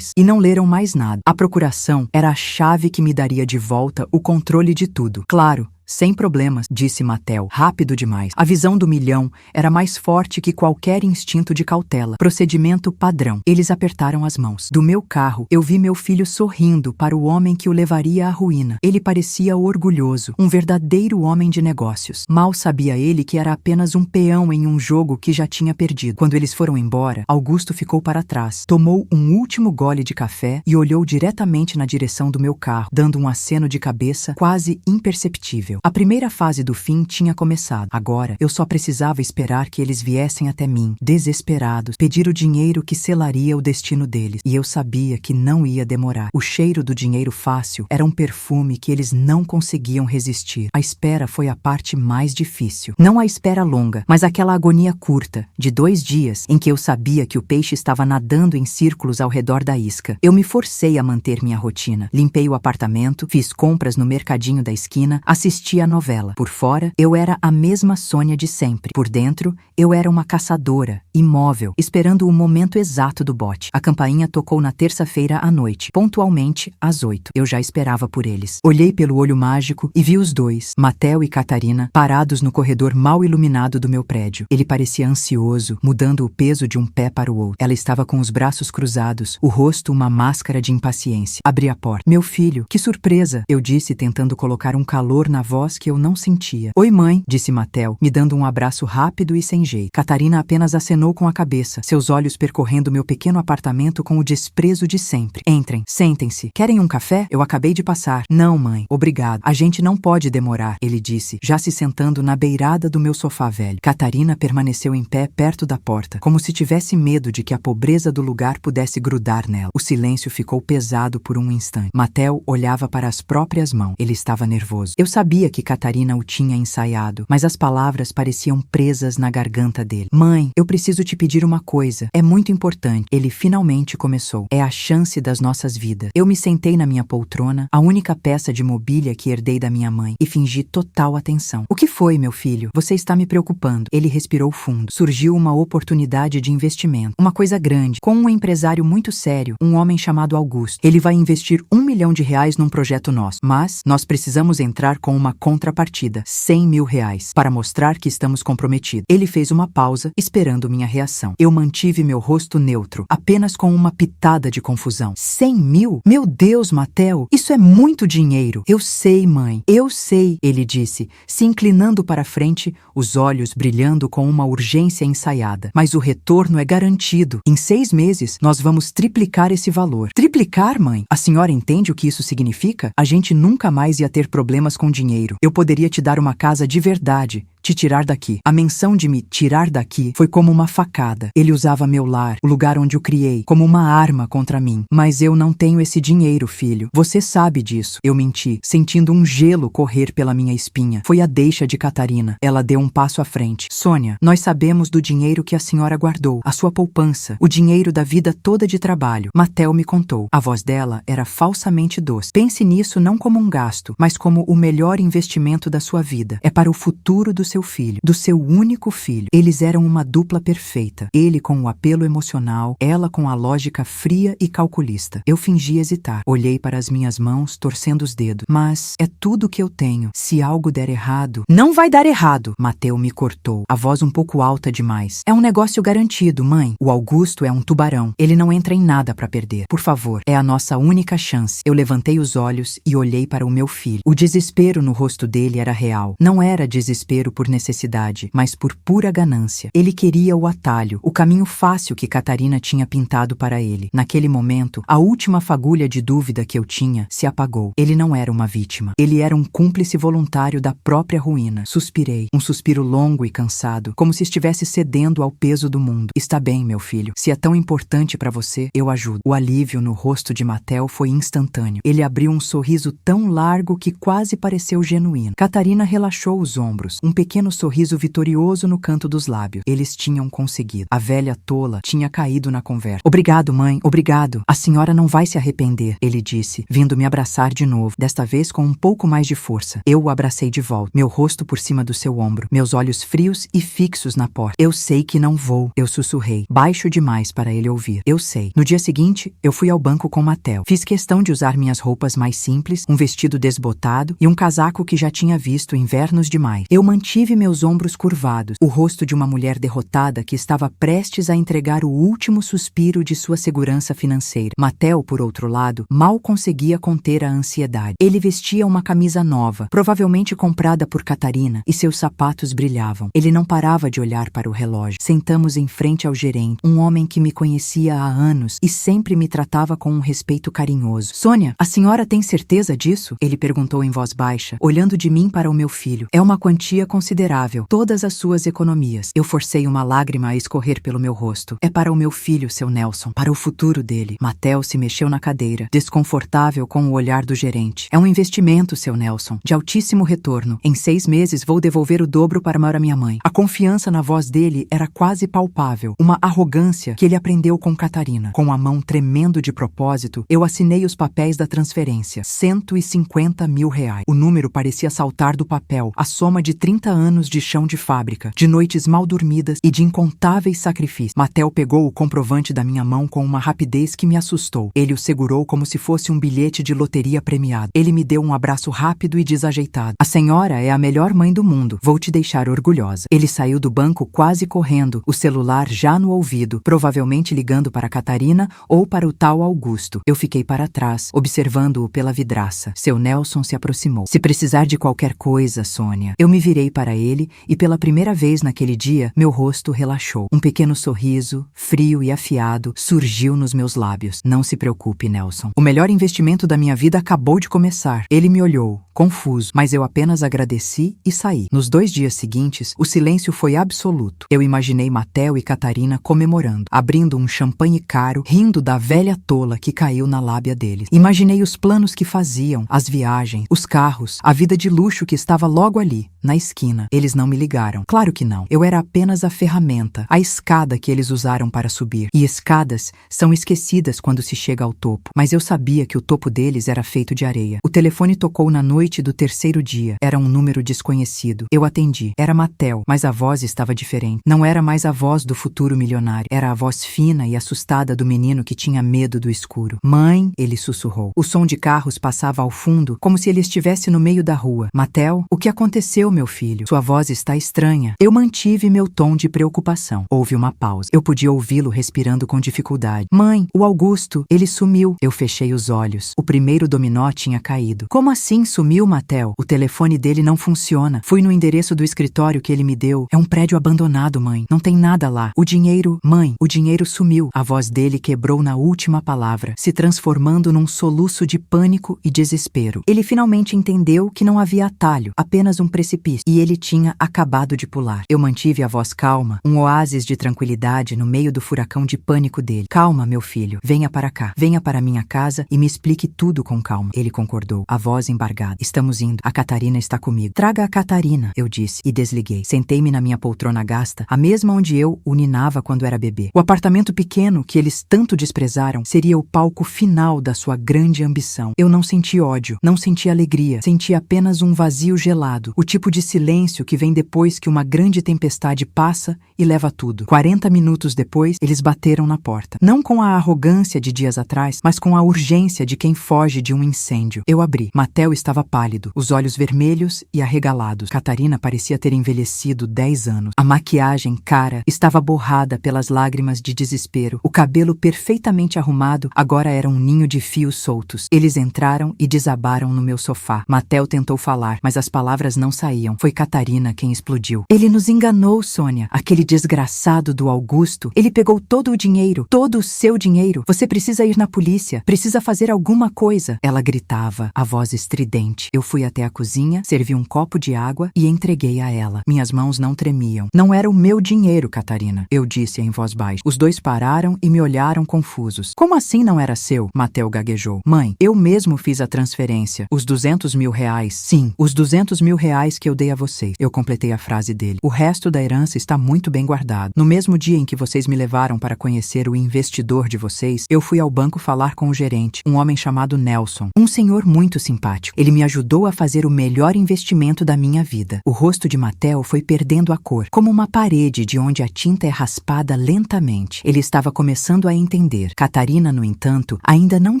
e não leram mais nada. A procuração era a chave que me daria de volta o controle de tudo. Claro, sem problemas, disse Mattel, rápido demais. A visão do milhão era mais forte que qualquer instinto de cautela. Procedimento padrão. Eles apertaram as mãos. Do meu carro, eu vi meu filho sorrindo para o homem que o levaria à ruína. Ele parecia orgulhoso, um verdadeiro homem de negócios. Mal sabia ele que era apenas um peão em um jogo que já tinha perdido. Quando eles foram embora, Augusto ficou para trás, tomou um último gole de café e olhou diretamente na direção do meu carro, dando um aceno de cabeça quase imperceptível. A primeira fase do fim tinha começado. Agora, eu só precisava esperar que eles viessem até mim, desesperados, pedir o dinheiro que selaria o destino deles. E eu sabia que não ia demorar. O cheiro do dinheiro fácil era um perfume que eles não conseguiam resistir. A espera foi a parte mais difícil. Não a espera longa, mas aquela agonia curta, de 2 dias, em que eu sabia que o peixe estava nadando em círculos ao redor da isca. Eu me forcei a manter minha rotina. Limpei o apartamento, fiz compras no mercadinho da esquina, assisti a novela. Por fora, eu era a mesma Sônia de sempre. Por dentro, eu era uma caçadora, imóvel, esperando o momento exato do bote. A campainha tocou na terça-feira à noite, pontualmente às 8. Eu já esperava por eles. Olhei pelo olho mágico e vi os dois, Mattel e Catarina, parados no corredor mal iluminado do meu prédio. Ele parecia ansioso, mudando o peso de um pé para o outro. Ela estava com os braços cruzados, o rosto uma máscara de impaciência. Abri a porta. Meu filho, que surpresa! Eu disse, tentando colocar um calor na voz que eu não sentia. Oi, mãe, disse Mattel, me dando um abraço rápido e sem jeito. Catarina apenas acenou com a cabeça, seus olhos percorrendo meu pequeno apartamento com o desprezo de sempre. Entrem, sentem-se. Querem um café? Eu acabei de passar. Não, mãe, obrigado. A gente não pode demorar, ele disse, já se sentando na beirada do meu sofá velho. Catarina permaneceu em pé perto da porta, como se tivesse medo de que a pobreza do lugar pudesse grudar nela. O silêncio ficou pesado por um instante. Mattel olhava para as próprias mãos. Ele estava nervoso. Eu sabia que Catarina o tinha ensaiado, mas as palavras pareciam presas na garganta dele. Mãe, eu preciso te pedir uma coisa. É muito importante. Ele finalmente começou. É a chance das nossas vidas. Eu me sentei na minha poltrona, a única peça de mobília que herdei da minha mãe, e fingi total atenção. O que foi, meu filho? Você está me preocupando. Ele respirou fundo. Surgiu uma oportunidade de investimento. Uma coisa grande, com um empresário muito sério, um homem chamado Augusto. Ele vai investir R$1 milhão num projeto nosso. Mas nós precisamos entrar com uma uma contrapartida, 100 mil reais, para mostrar que estamos comprometidos. Ele fez uma pausa, esperando minha reação. Eu mantive meu rosto neutro, apenas com uma pitada de confusão. 100 mil? Meu Deus, Mateo, isso é muito dinheiro. Eu sei, mãe, eu sei, ele disse, se inclinando para frente, os olhos brilhando com uma urgência ensaiada. Mas o retorno é garantido. Em 6 meses, nós vamos triplicar esse valor. Triplicar, mãe? A senhora entende o que isso significa? A gente nunca mais ia ter problemas com dinheiro. Eu poderia te dar uma casa de verdade. Te tirar daqui. A menção de me tirar daqui foi como uma facada. Ele usava meu lar, o lugar onde o criei, como uma arma contra mim. Mas eu não tenho esse dinheiro, filho. Você sabe disso. Eu menti, sentindo um gelo correr pela minha espinha. Foi a deixa de Catarina. Ela deu um passo à frente. Sônia, nós sabemos do dinheiro que a senhora guardou, a sua poupança, o dinheiro da vida toda de trabalho. Mateo me contou. A voz dela era falsamente doce. Pense nisso não como um gasto, mas como o melhor investimento da sua vida. É para o futuro do seu filho, do seu único filho. Eles eram uma dupla perfeita. Ele com o apelo emocional, ela com a lógica fria e calculista. Eu fingi hesitar. Olhei para as minhas mãos, torcendo os dedos. Mas é tudo que eu tenho. Se algo der errado... Não vai dar errado! Mateo me cortou, a voz um pouco alta demais. É um negócio garantido, mãe. O Augusto é um tubarão. Ele não entra em nada para perder. Por favor, é a nossa única chance. Eu levantei os olhos e olhei para o meu filho. O desespero no rosto dele era real. Não era desespero por necessidade, mas por pura ganância. Ele queria o atalho, o caminho fácil que Catarina tinha pintado para ele. Naquele momento, a última fagulha de dúvida que eu tinha se apagou. Ele não era uma vítima. Ele era um cúmplice voluntário da própria ruína. Suspirei, um suspiro longo e cansado, como se estivesse cedendo ao peso do mundo. Está bem, meu filho. Se é tão importante para você, eu ajudo. O alívio no rosto de Mateo foi instantâneo. Ele abriu um sorriso tão largo que quase pareceu genuíno. Catarina relaxou os ombros, um pequeno sorriso vitorioso no canto dos lábios. Eles tinham conseguido. A velha tola tinha caído na conversa. Obrigado, mãe, obrigado. A senhora não vai se arrepender, ele disse, vindo me abraçar de novo, desta vez com um pouco mais de força. Eu o abracei de volta, meu rosto por cima do seu ombro, meus olhos frios e fixos na porta. Eu sei que não vou, eu sussurrei, baixo demais para ele ouvir. Eu sei. No dia seguinte, eu fui ao banco com Mateo. Fiz questão de usar minhas roupas mais simples, um vestido desbotado e um casaco que já tinha visto invernos demais. Eu mantive meus ombros curvados, o rosto de uma mulher derrotada que estava prestes a entregar o último suspiro de sua segurança financeira. Mateo, por outro lado, mal conseguia conter a ansiedade. Ele vestia uma camisa nova, provavelmente comprada por Catarina, e seus sapatos brilhavam. Ele não parava de olhar para o relógio. Sentamos em frente ao gerente, um homem que me conhecia há anos e sempre me tratava com um respeito carinhoso. Sônia, a senhora tem certeza disso? Ele perguntou em voz baixa, olhando de mim para o meu filho. É uma quantia considerável. Todas as suas economias. Eu forcei uma lágrima a escorrer pelo meu rosto. É para o meu filho, seu Nelson, para o futuro dele. Mateo se mexeu na cadeira, desconfortável com o olhar do gerente. É um investimento, seu Nelson, de altíssimo retorno. Em 6 meses vou devolver o dobro para minha mãe. A confiança na voz dele era quase palpável, uma arrogância que ele aprendeu com Catarina. Com a mão tremendo de propósito, eu assinei os papéis da transferência. 150 mil reais. O número parecia saltar do papel, a soma de 30 anos de chão de fábrica, de noites mal dormidas e de incontáveis sacrifícios. Mateo pegou o comprovante da minha mão com uma rapidez que me assustou. Ele o segurou como se fosse um bilhete de loteria premiado. Ele me deu um abraço rápido e desajeitado. A senhora é a melhor mãe do mundo. Vou te deixar orgulhosa. Ele saiu do banco quase correndo, o celular já no ouvido, provavelmente ligando para Catarina ou para o tal Augusto. Eu fiquei para trás, observando-o pela vidraça. Seu Nelson se aproximou. Se precisar de qualquer coisa, Sônia. Eu me virei para ele e pela primeira vez naquele dia, meu rosto relaxou. Um pequeno sorriso, frio e afiado, surgiu nos meus lábios. Não se preocupe, Nelson. O melhor investimento da minha vida acabou de começar. Ele me olhou, confuso, mas eu apenas agradeci e saí. Nos 2 dias seguintes, o silêncio foi absoluto. Eu imaginei Mateo e Catarina comemorando, abrindo um champanhe caro, rindo da velha tola que caiu na lábia deles. Imaginei os planos que faziam, as viagens, os carros, a vida de luxo que estava logo ali, na esquina. Eles não me ligaram. Claro que não. Eu era apenas a ferramenta, a escada que eles usaram para subir. E escadas são esquecidas quando se chega ao topo. Mas eu sabia que o topo deles era feito de areia. O telefone tocou na noite noite do terceiro dia. Era um número desconhecido. Eu atendi. Era Matel, mas a voz estava diferente. Não era mais a voz do futuro milionário. Era a voz fina e assustada do menino que tinha medo do escuro. Mãe, ele sussurrou. O som de carros passava ao fundo, como se ele estivesse no meio da rua. Matel, o que aconteceu, meu filho? Sua voz está estranha. Eu mantive meu tom de preocupação. Houve uma pausa. Eu podia ouvi-lo respirando com dificuldade. Mãe, o Augusto, ele sumiu. Eu fechei os olhos. O primeiro dominó tinha caído. Como assim sumiu, Matel? O telefone dele não funciona. Fui no endereço do escritório que ele me deu. É um prédio abandonado, mãe. Não tem nada lá. O dinheiro... Mãe, o dinheiro sumiu. A voz dele quebrou na última palavra, se transformando num soluço de pânico e desespero. Ele finalmente entendeu que não havia atalho, apenas um precipício. E ele tinha acabado de pular. Eu mantive a voz calma, um oásis de tranquilidade no meio do furacão de pânico dele. Calma, meu filho. Venha para cá. Venha para minha casa e me explique tudo com calma. Ele concordou, a voz embargada. Estamos indo. A Catarina está comigo. Traga a Catarina, eu disse, e desliguei. Sentei-me na minha poltrona gasta, a mesma onde eu o ninava quando era bebê. O apartamento pequeno que eles tanto desprezaram seria o palco final da sua grande ambição. Eu não senti ódio, não senti alegria, senti apenas um vazio gelado, o tipo de silêncio que vem depois que uma grande tempestade passa e leva tudo. 40 minutos depois, eles bateram na porta. Não com a arrogância de dias atrás, mas com a urgência de quem foge de um incêndio. Eu abri. Matel estava pálido, os olhos vermelhos e arregalados. Catarina parecia ter envelhecido 10 anos. A maquiagem cara estava borrada pelas lágrimas de desespero. O cabelo perfeitamente arrumado agora era um ninho de fios soltos. Eles entraram e desabaram no meu sofá. Matel tentou falar, mas as palavras não saíam. Foi Catarina quem explodiu. Ele nos enganou, Sônia. Aquele desgraçado do Augusto. Ele pegou todo o dinheiro, todo o seu dinheiro. Você precisa ir na polícia. Precisa fazer alguma coisa. Ela gritava, a voz estridente. Eu fui até a cozinha, servi um copo de água e entreguei a ela. Minhas mãos não tremiam. Não era o meu dinheiro, Catarina, eu disse em voz baixa. Os dois pararam e me olharam confusos. Como assim não era seu? Matel gaguejou. Mãe, eu mesmo fiz a transferência. Os 200 mil reais. Sim, os 200 mil reais que eu dei a vocês. Eu completei a frase dele. O resto da herança está muito bem guardado. No mesmo dia em que vocês me levaram para conhecer o investidor de vocês, eu fui ao banco falar com o gerente, um homem chamado Nelson. Um senhor muito simpático. Ele me ajudou a fazer o melhor investimento da minha vida. O rosto de Matel foi perdendo a cor, como uma parede de onde a tinta é raspada lentamente. Ele estava começando a entender. Catarina, no entanto, ainda não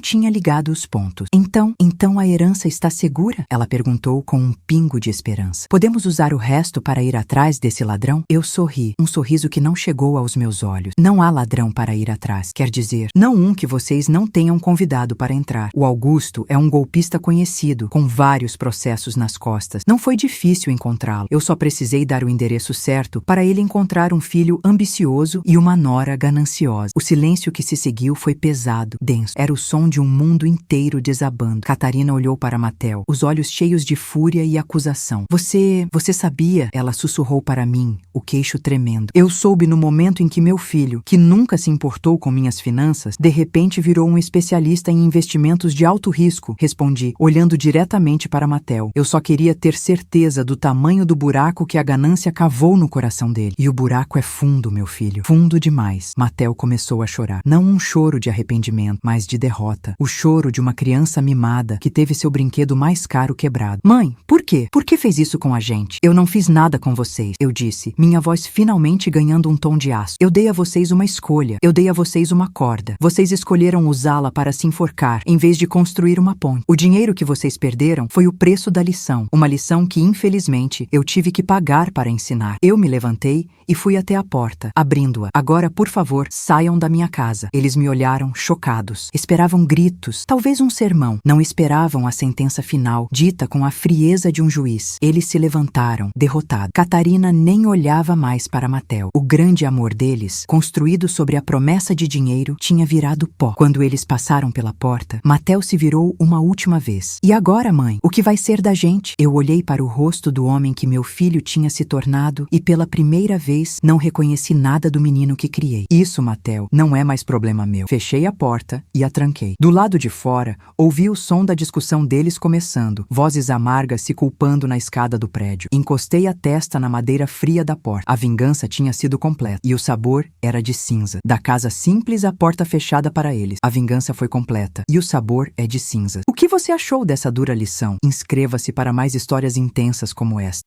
tinha ligado os pontos. Então a herança está segura? Ela perguntou com um pingo de esperança. Podemos usar o resto para ir atrás desse ladrão? Eu sorri, um sorriso que não chegou aos meus olhos. Não há ladrão para ir atrás. Quer dizer, não um que vocês não tenham convidado para entrar. O Augusto é um golpista conhecido, com vários processos nas costas. Não foi difícil encontrá-lo. Eu só precisei dar o endereço certo para ele encontrar um filho ambicioso e uma nora gananciosa. O silêncio que se seguiu foi pesado, denso. Era o som de um mundo inteiro desabando. Catarina olhou para Matel, os olhos cheios de fúria e acusação. Você sabia? Ela sussurrou para mim, o queixo tremendo. Eu soube no momento em que meu filho, que nunca se importou com minhas finanças, de repente virou um especialista em investimentos de alto risco, respondi, olhando diretamente para Matel. Eu só queria ter certeza do tamanho do buraco que a ganância cavou no coração dele. E o buraco é fundo, meu filho. Fundo demais. Matel começou a chorar. Não um choro de arrependimento, mas de derrota. O choro de uma criança mimada que teve seu brinquedo mais caro quebrado. Mãe, por quê? Por que fez isso com a gente? Eu não fiz nada com vocês, eu disse, minha voz finalmente ganhando um tom de aço. Eu dei a vocês uma escolha. Eu dei a vocês uma corda. Vocês escolheram usá-la para se enforcar, em vez de construir uma ponte. O dinheiro que vocês perderam foi o preço da lição. Uma lição que, infelizmente, eu tive que pagar para ensinar. Eu me levantei e fui até a porta, abrindo-a. Agora, por favor, saiam da minha casa. Eles me olharam chocados. Esperavam gritos, talvez um sermão. Não esperavam a sentença final, dita com a frieza de um juiz. Eles se levantaram, derrotados. Catarina nem olhava mais para Matel. O grande amor deles, construído sobre a promessa de dinheiro, tinha virado pó. Quando eles passaram pela porta, Matel se virou uma última vez. E agora, mãe? O que vai ser da gente? Eu olhei para o rosto do homem que meu filho tinha se tornado e pela primeira vez não reconheci nada do menino que criei. Isso, Matel, não é mais problema meu. Fechei a porta e a tranquei. Do lado de fora, ouvi o som da discussão deles começando, vozes amargas se culpando na escada do prédio. Encostei a testa na madeira fria da porta. A vingança tinha sido completa e o sabor era de cinza. Da casa simples à porta fechada para eles. A vingança foi completa e o sabor é de cinzas. O que você achou dessa dura lição? inscrição. Inscreva-se para mais histórias intensas como esta.